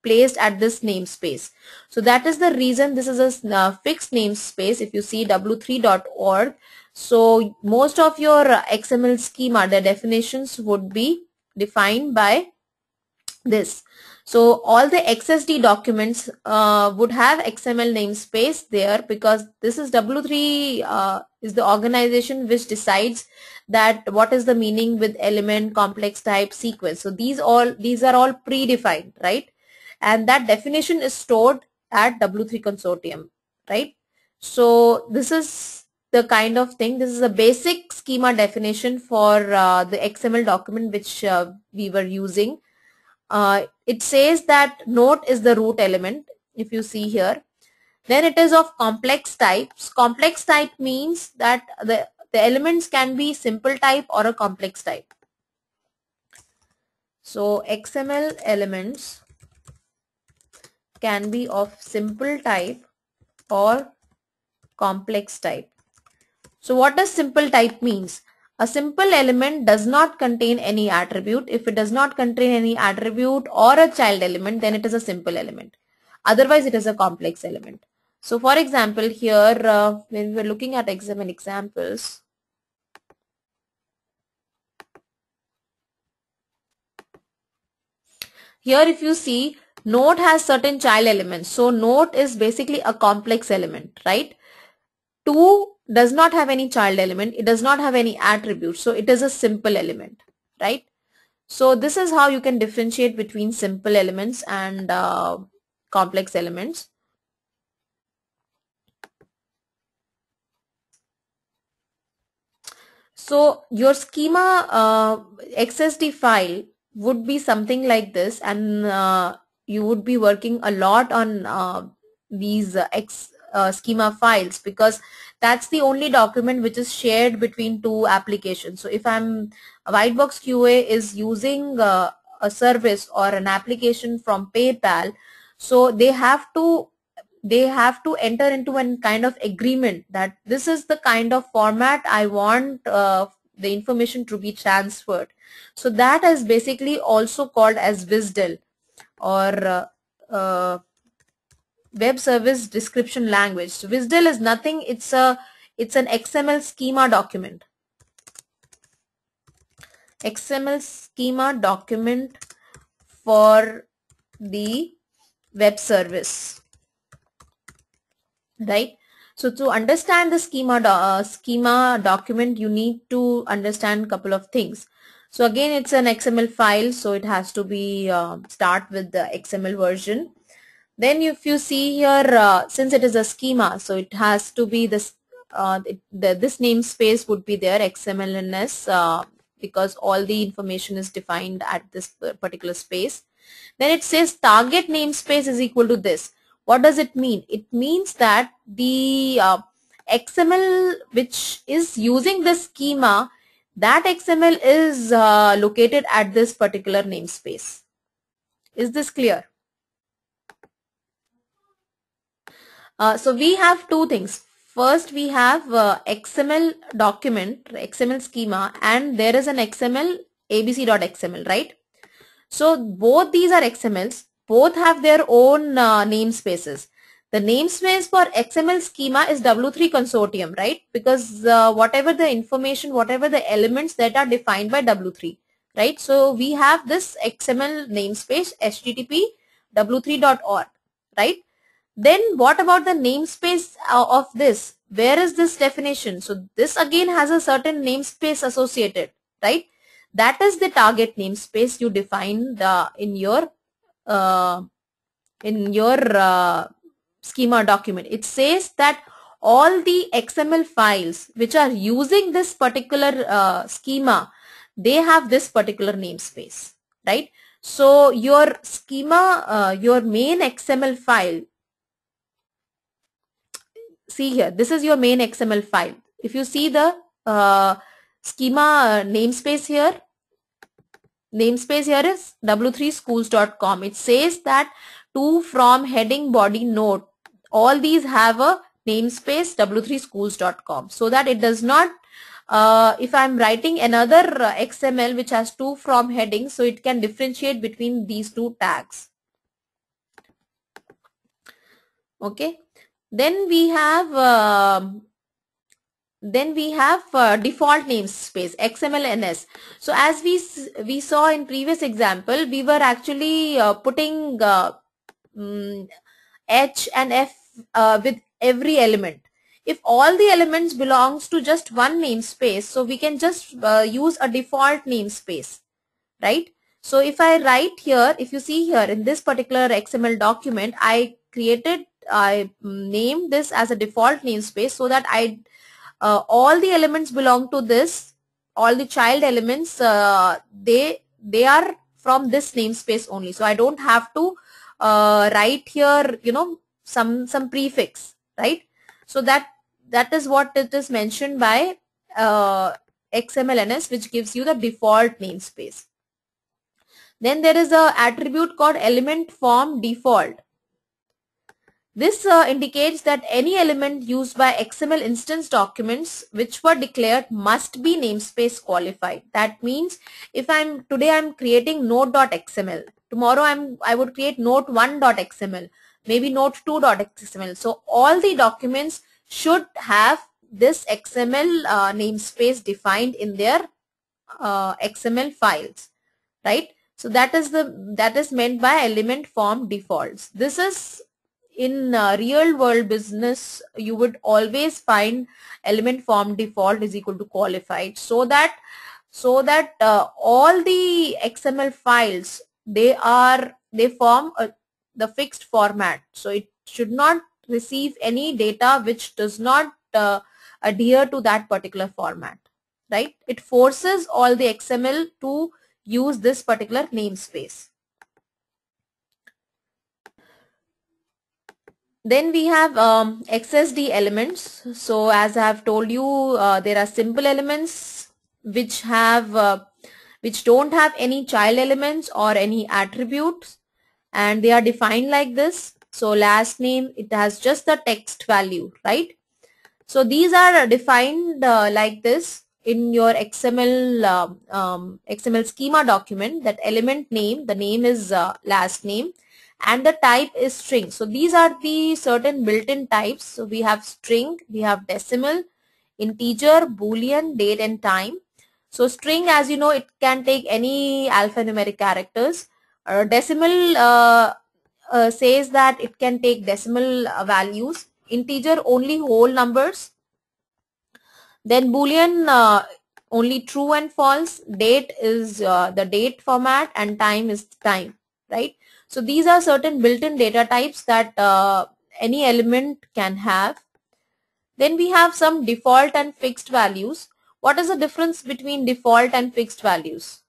placed at this namespace. So that is the reason this is a fixed namespace. If you see w3.org, so most of your XML schema, the definitions would be defined by this. So all the XSD documents would have XML namespace there, because this is W3 is the organization which decides that what is the meaning with element, complex type, sequence. So these are all predefined, right? And that definition is stored at W3 consortium, right? So this is the kind of thing. This is a basic schema definition for the XML document which we were using. It says that note is the root element, if you see here. Then it is of complex types. Complex type means that the elements can be simple type or a complex type. So XML elements can be of simple type or complex type. So what does simple type means? A simple element does not contain any attribute. If it does not contain any attribute or a child element, then it is a simple element. Otherwise, it is a complex element. So for example, here when we were looking at XML examples, here if you see, note has certain child elements. So note is basically a complex element, right? 2 does not have any child element. It does not have any attribute. So it is a simple element, right? So this is how you can differentiate between simple elements and complex elements. So your schema XSD file would be something like this, and you would be working a lot on these schema files, because that's the only document which is shared between two applications. So if Whitebox QA is using a service or an application from PayPal, so they have to enter into a kind of agreement that this is the kind of format I want the information to be transferred. So that is basically also called as WSDL, or web service description language. So WSDL is nothing, it's an XML schema document. XML schema document for the web service, right? So to understand the schema document, you need to understand a couple of things. So again, it's an XML file, so it has to be start with the XML version. Then if you see here, since it is a schema, so it has to be this this namespace would be there, XMLNS, because all the information is defined at this particular space. Then it says target namespace is equal to this. What does it mean? It means that the XML which is using the schema, that XML is located at this particular namespace. Is this clear? So we have two things. First, we have XML document, XML schema, and there is an XML abc.xml, right? So both these are XMLs. Both have their own namespaces. The namespace for XML schema is W3 consortium, right? Because whatever the information, whatever the elements that are defined by W3, right? So we have this XML namespace http w3.org, right? Then what about the namespace of this? Where is this definition? So this again has a certain namespace associated, right? That is the target namespace you define in your schema document. It says that all the XML files which are using this particular schema, they have this particular namespace, right? So your schema, your main XML file, see here, this is your main XML file. If you see the schema namespace here is w3schools.com. It says that to, from, heading, body, note, all these have a namespace w3schools.com, so that it does not if I'm writing another XML which has two from headings, so it can differentiate between these two tags. Okay, then we have default namespace XML-NS. So as we saw in previous example, we were actually putting H and F with every element. If all the elements belongs to just one namespace, so we can just use a default namespace, right? So if I write here, if you see here in this particular XML document, I named this as a default namespace so that all the elements belong to this, all the child elements, they are from this namespace only. So I don't have to write here, some prefix, right? So that is what it is mentioned by XML-NS, which gives you the default namespace. Then there is a attribute called element form default. This indicates that any element used by XML instance documents which were declared must be namespace qualified. That means if today I'm creating node.xml, tomorrow I would create note1.xml, maybe note2.xml. So all the documents should have this XML namespace defined in their XML files, right? So that is meant by element form defaults. This is in real world business, you would always find element form default is equal to qualified, so that all the XML files, they form the fixed format. So it should not receive any data which does not adhere to that particular format, right? It forces all the XML to use this particular namespace. Then we have XSD elements. So as I have told you, there are simple elements which don't have any child elements or any attributes, and they are defined like this. So last name, it has just the text value, right? So these are defined like this in your XML schema document. That element name, the name is last name, and the type is string. So these are the certain built-in types. So we have string, we have decimal, integer, boolean, date and time. So string, as you know, it can take any alphanumeric characters. Decimal says that it can take decimal values. Integer, only whole numbers. Then boolean, only true and false. Date is the date format, and time is time, right? So these are certain built-in data types that any element can have. Then we have some default and fixed values. What is the difference between default and fixed values?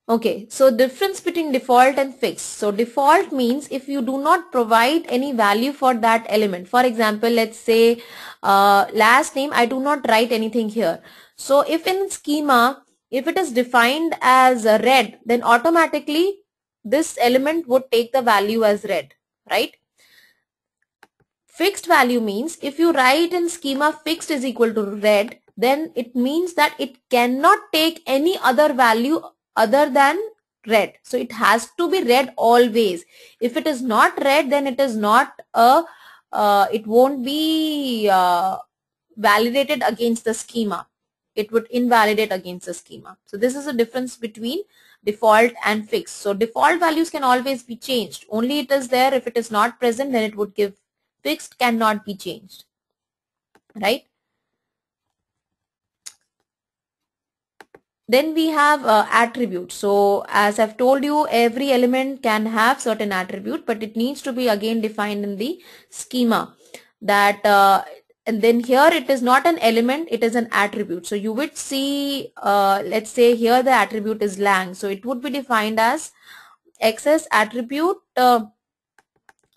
Okay, so difference between default and fixed. So default means if you do not provide any value for that element. For example, let's say last name, I do not write anything here. So if in schema, if it is defined as red, then automatically this element would take the value as red, right? Fixed value means if you write in schema fixed is equal to red, then it means that it cannot take any other value other than red. So it has to be red always. If it is not red, then it is not it won't be validated against the schema. It would invalidate against the schema. So this is the difference between default and fixed. So default values can always be changed. Only it is there. If it is not present, then it would give fixed, cannot be changed, right? Then we have attributes. So as I've told you, every element can have certain attribute, but it needs to be again defined in the schema. That and then here it is not an element, it is an attribute. So you would see, let's say here the attribute is lang. So it would be defined as XS attribute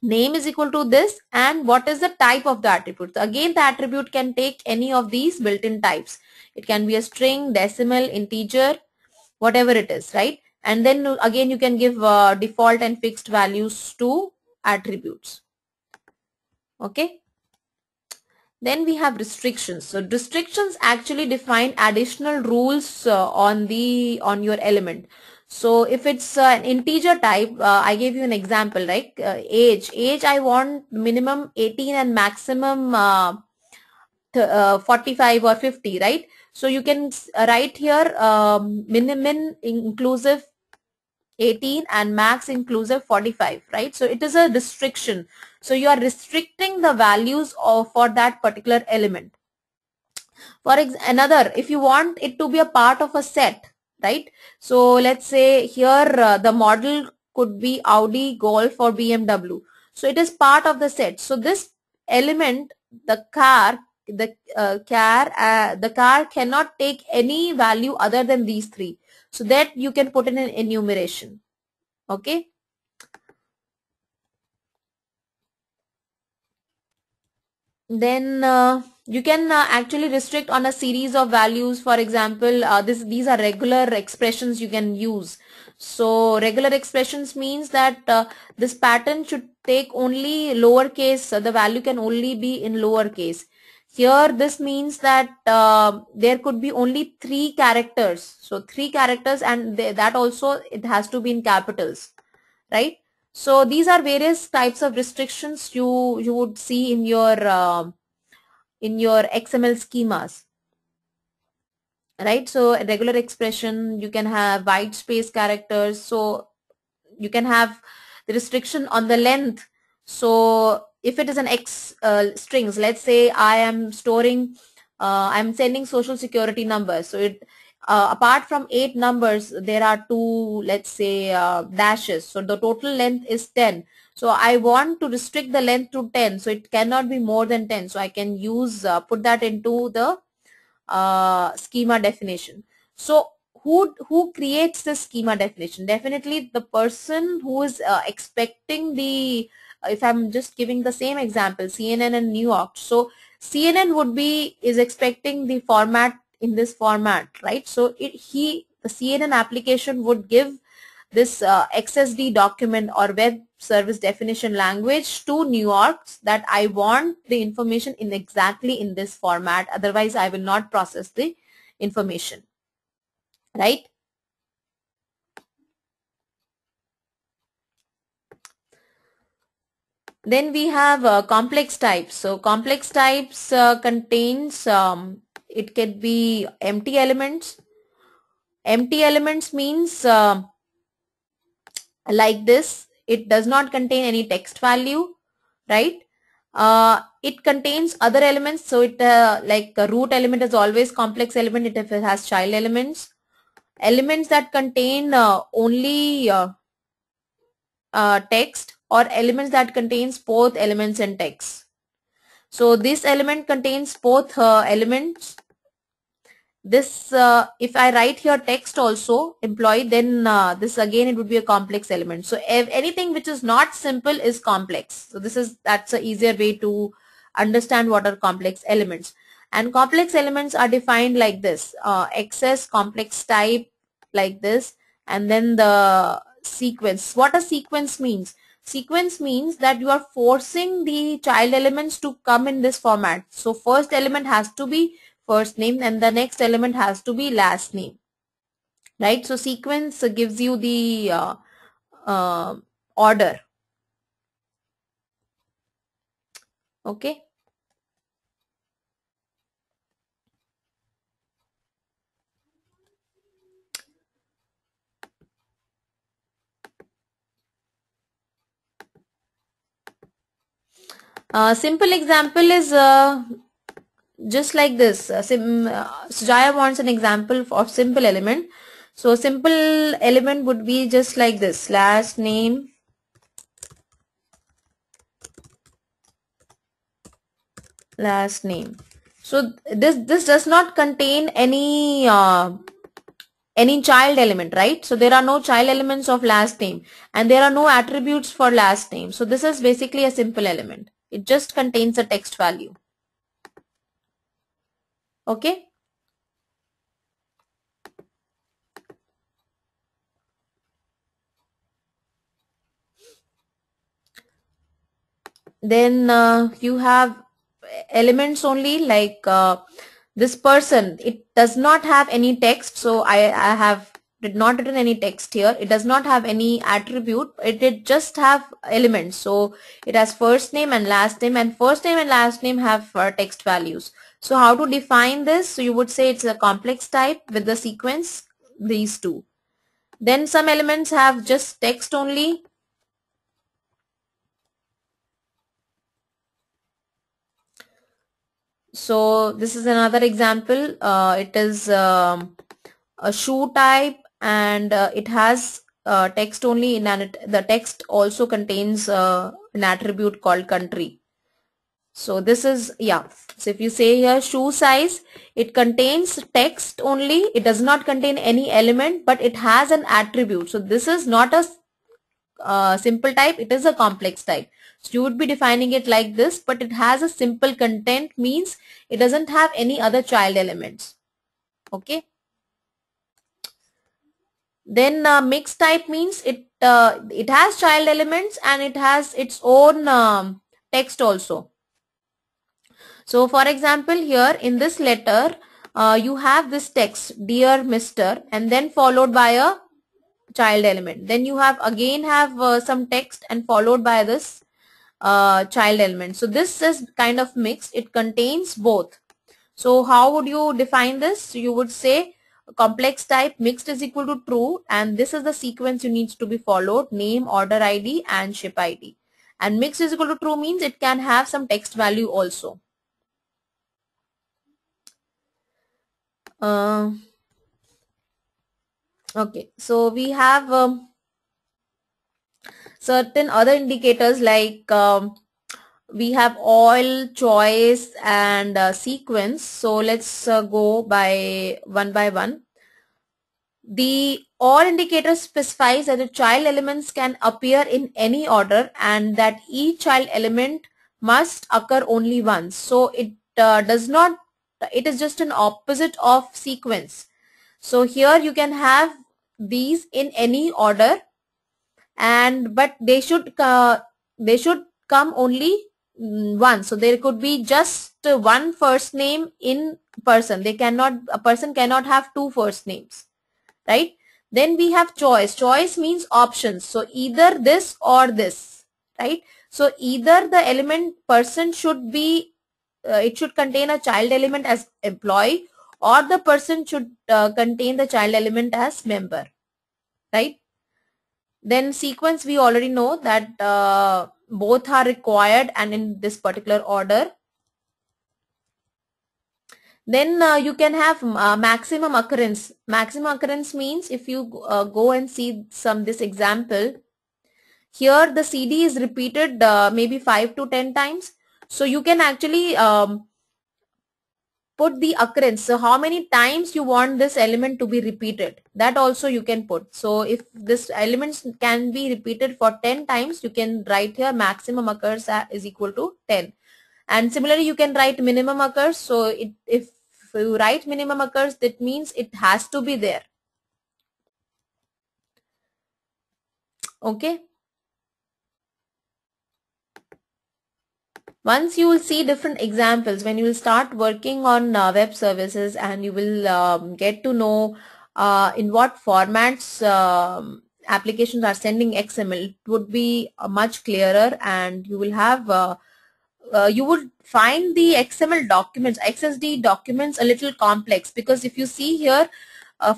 name is equal to this, and what is the type of the attribute. So again, the attribute can take any of these built-in types. It can be a string, decimal, integer, whatever it is, right? And then again you can give default and fixed values to attributes. Okay. Then we have restrictions. So restrictions actually define additional rules on your element. So if it's an integer type, I gave you an example, right? Age I want minimum 18 and maximum 45 or 50, right? So you can write here minimum inclusive 18 and max inclusive 45, right? So it is a restriction. So you are restricting the values of for that particular element. For another, if you want it to be a part of a set, right? So let's say here the model could be Audi, Golf or BMW. So it is part of the set. So this element, the car, the car cannot take any value other than these three. So that you can put in an enumeration. Okay. Then you can actually restrict on a series of values. For example, these are regular expressions you can use. So regular expressions means that this pattern should take only lowercase. The value can only be in lowercase. Here this means that there could be only three characters. So three characters, and that also it has to be in capitals, right? So these are various types of restrictions you would see in your XML schemas, right? So a regular expression, you can have white space characters. So you can have the restriction on the length. So if it is an X strings, let's say I am storing, I'm sending social security numbers. So it apart from 8 numbers, there are two, let's say dashes. So the total length is 10. So I want to restrict the length to 10. So it cannot be more than 10. So I can use put that into the schema definition. So who creates the schema definition? Definitely the person who is expecting the, if I'm just giving the same example, CNN and New York. So CNN would be is expecting the format in this format, right? So the CNN application would give this XSD document or web service definition language to New York, that I want the information in exactly in this format, otherwise I will not process the information, right? Then we have complex types. So complex types contains it can be empty elements. Empty elements means like this, it does not contain any text value, right? It contains other elements. So it like a root element is always complex element if it has child elements. Elements that contain only text, or elements that contains both elements and text. So this element contains both elements. This if I write here text also employee, then this again it would be a complex element. So if anything which is not simple is complex. So that's a easier way to understand what are complex elements. And complex elements are defined like this: excess, complex type, like this, and then the sequence. What a sequence means? Sequence means that you are forcing the child elements to come in this format. So first element has to be first name and the next element has to be last name, right? So sequence gives you the uh, order. Okay. Simple example is just like this. Sujaya wants an example of simple element. So simple element would be just like this: last name, last name. So this does not contain any child element, right? So there are no child elements of last name, and there are no attributes for last name. So this is basically a simple element. It just contains a text value. Okay. Then you have elements only, like this person, it does not have any text, so I have did not written any text here. It does not have any attribute, it did just have elements. So it has first name and last name, and first name and last name have text values. So how to define this? So you would say it's a complex type with the sequence these two. Then some elements have just text only. So this is another example. It is a shoe type, and it has text only, and the text also contains an attribute called country. So this is, yeah. So if you say here shoe size, it contains text only. It does not contain any element, but it has an attribute. So this is not a simple type, it is a complex type. So you would be defining it like this, but it has a simple content, means it doesn't have any other child elements. Okay. Then mixed type means it has child elements and it has its own text also. So for example, here in this letter, you have this text, dear Mr., and then followed by a child element. Then you have again have some text and followed by this child element. So this is kind of mixed. It contains both. So how would you define this? You would say complex type mixed is equal to true, and this is the sequence you needs to be followed: name, order ID, and ship ID. And mixed is equal to true means it can have some text value also. Uh, okay, so we have certain other indicators like we have all, choice, and sequence. So let's go by one. The OR indicator specifies that the child elements can appear in any order and that each child element must occur only once. So it does not, it is just an opposite of sequence. So here you can have these in any order, and but they should come only once. So there could be just one first name in person. They cannot, a person cannot have two first names, right? Then we have choice. Choice means options. So either this or this, right? So either the element person should be, it should contain a child element as employee, or the person should contain the child element as member, right? Then sequence, we already know that both are required and in this particular order. Then you can have maximum occurrence. Maximum occurrence means if you go and see this example, here the CD is repeated maybe 5 to 10 times. So you can actually put the occurrence. So how many times you want this element to be repeated, that also you can put. So if this element can be repeated for 10 times, you can write here maximum occurs is equal to 10. And similarly you can write minimum occurs. So if you write minimum occurs, that means it has to be there. Okay. Once you will see different examples, when you will start working on web services, and you will get to know in what formats applications are sending XML, it would be much clearer, and you will have you would find the XML documents, XSD documents, a little complex, because if you see here,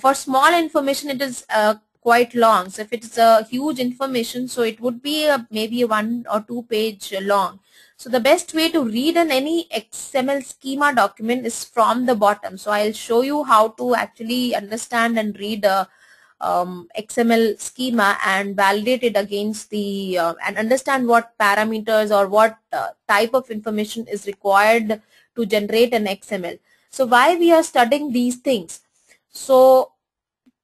for small information it is quite long. So if it's a huge information, so it would be maybe a 1 or 2 page long. So the best way to read any XML schema document is from the bottom. So I'll show you how to actually understand and read XML schema and validate it against the and understand what parameters or what type of information is required to generate an XML. So why we are studying these things? So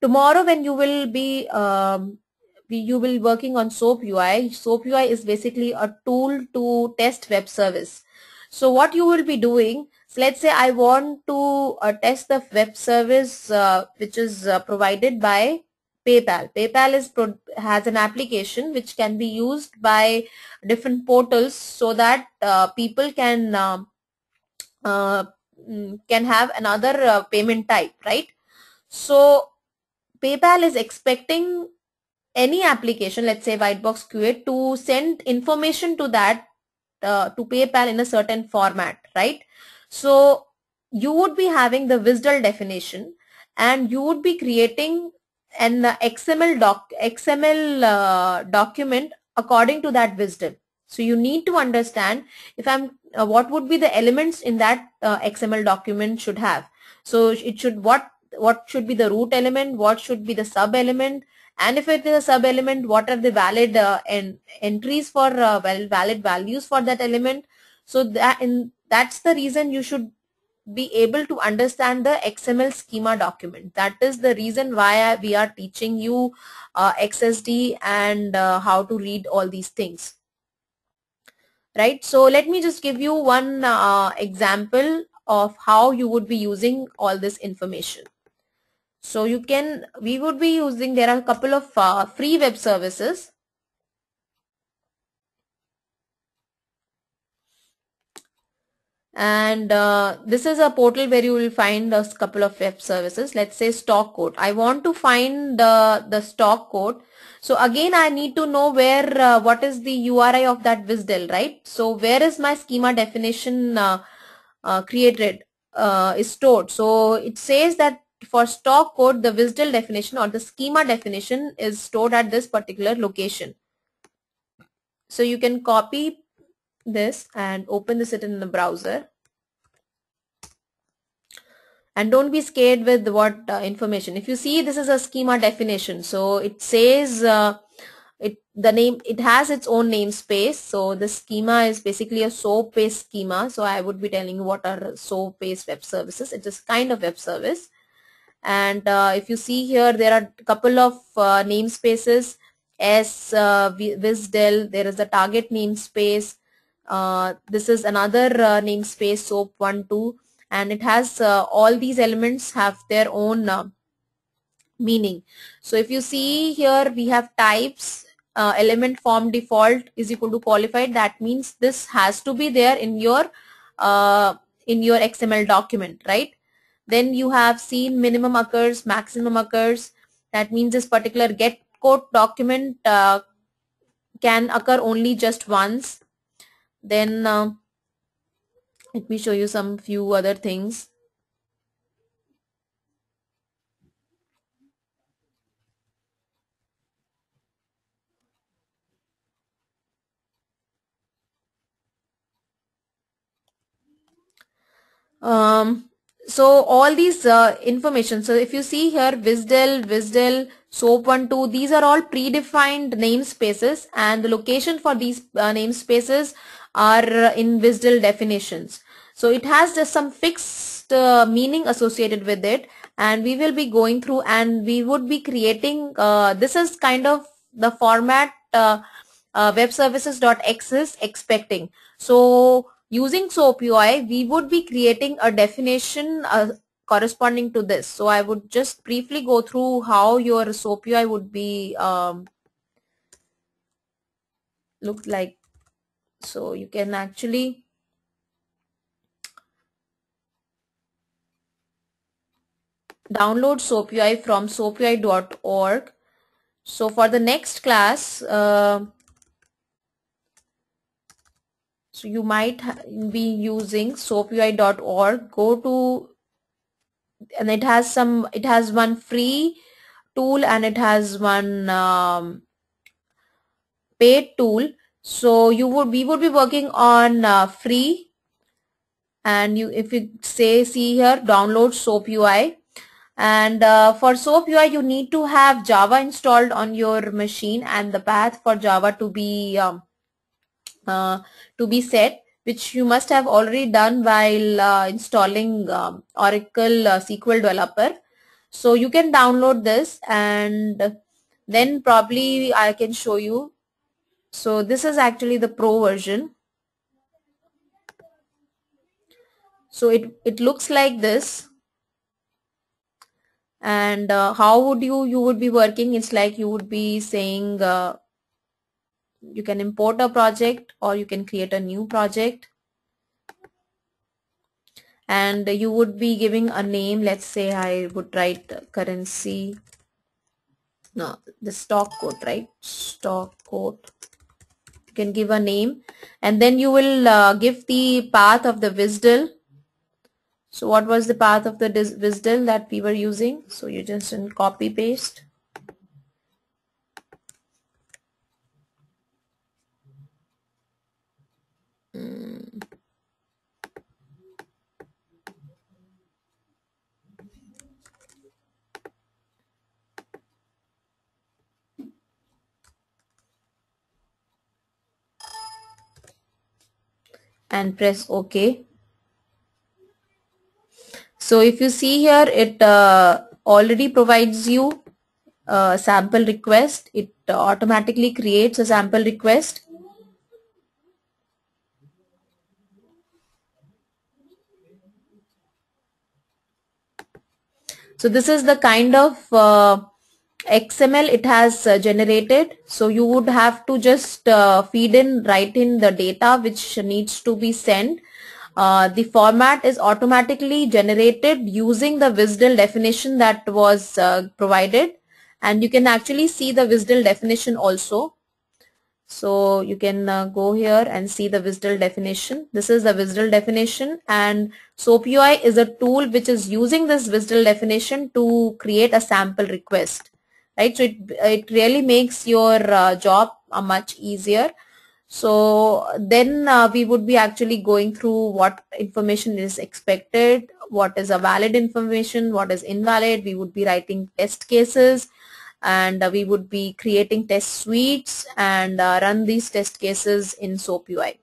tomorrow when you will be you will working on SOAP UI. SOAP UI is basically a tool to test web service. So what you will be doing, so let's say I want to test the web service which is provided by PayPal. PayPal has an application which can be used by different portals, so that people can can have another payment type, right? So PayPal is expecting any application, let's say Whitebox QA, to send information to that to PayPal in a certain format, right? So you would be having the WSDL definition, and you would be creating an XML document according to that WSDL. So you need to understand if I'm what would be the elements in that XML document should have. So it should what should be the root element, what should be the sub element, and if it is a sub element, what are the valid entries for valid values for that element. So that's the reason you should be able to understand the XML schema document. That is the reason why we are teaching you XSD and how to read all these things, right? So let me just give you one example of how you would be using all this information. So we would be using, there are a couple of free web services. And this is a portal where you will find a couple of web services. Let's say stock code. I want to find the stock code. So again, I need to know where, what is the URI of that WSDL, right? So where is my schema definition created, is stored. So it says that for stock code, the WSDL definition or the schema definition is stored at this particular location. So you can copy this and open this in the browser. And don't be scared with what information. If you see, this is a schema definition. So it says it has its own namespace. So the schema is basically a SOAP-based schema. So I would be telling you what are SOAP-based web services. It is kind of web service. And if you see here, there are a couple of namespaces. WSDL, there is a target namespace. This is another namespace, SOAP12, and it has all these elements have their own meaning. So if you see here, we have types, element form default is equal to qualified. That means this has to be there in your XML document, right? Then you have seen minimum occurs, maximum occurs. That means this particular get code document can occur only just once. Then let me show you some few other things. So all these information, so if you see here, WSDL, SOAP12, these are all predefined namespaces, and the location for these namespaces are in WSDL definitions. So it has just some fixed meaning associated with it, and we will be going through, and we would be creating, this is kind of the format webservices.x is expecting. So using SOAP UI, we would be creating a definition corresponding to this. So I would just briefly go through how your SOAP UI would be look like. So you can actually download SOAP UI from soapui.org. So for the next class, so you might be using soapui.org. Go to, and it has one free tool and it has one paid tool. So we would be working on free, and if you see here, download SOAP UI. And for SOAP UI, you need to have Java installed on your machine, and the path for Java to be set, which you must have already done while installing Oracle SQL Developer. So you can download this, and then probably I can show you. So this is actually the pro version. So it looks like this. And how would you would be working? It's like you would be saying you can import a project or you can create a new project. and you would be giving a name. Let's say I would write currency, no, the stock code, right? Stock code. You can give a name, and then you will give the path of the WSDL. So what was the path of the WSDL that we were using? So you just copy paste. And press OK. So if you see here, it already provides you a sample request. It automatically creates a sample request. So this is the kind of XML it has generated. So you would have to just write in the data which needs to be sent. The format is automatically generated using the WSDL definition that was provided, and you can actually see the WSDL definition also. So you can go here and see the WSDL definition. This is the WSDL definition, and SoapUI is a tool which is using this WSDL definition to create a sample request, right? So it really makes your job much easier. So then we would be actually going through what information is expected, what is a valid information, what is invalid. We would be writing test cases, and we would be creating test suites and run these test cases in SoapUI.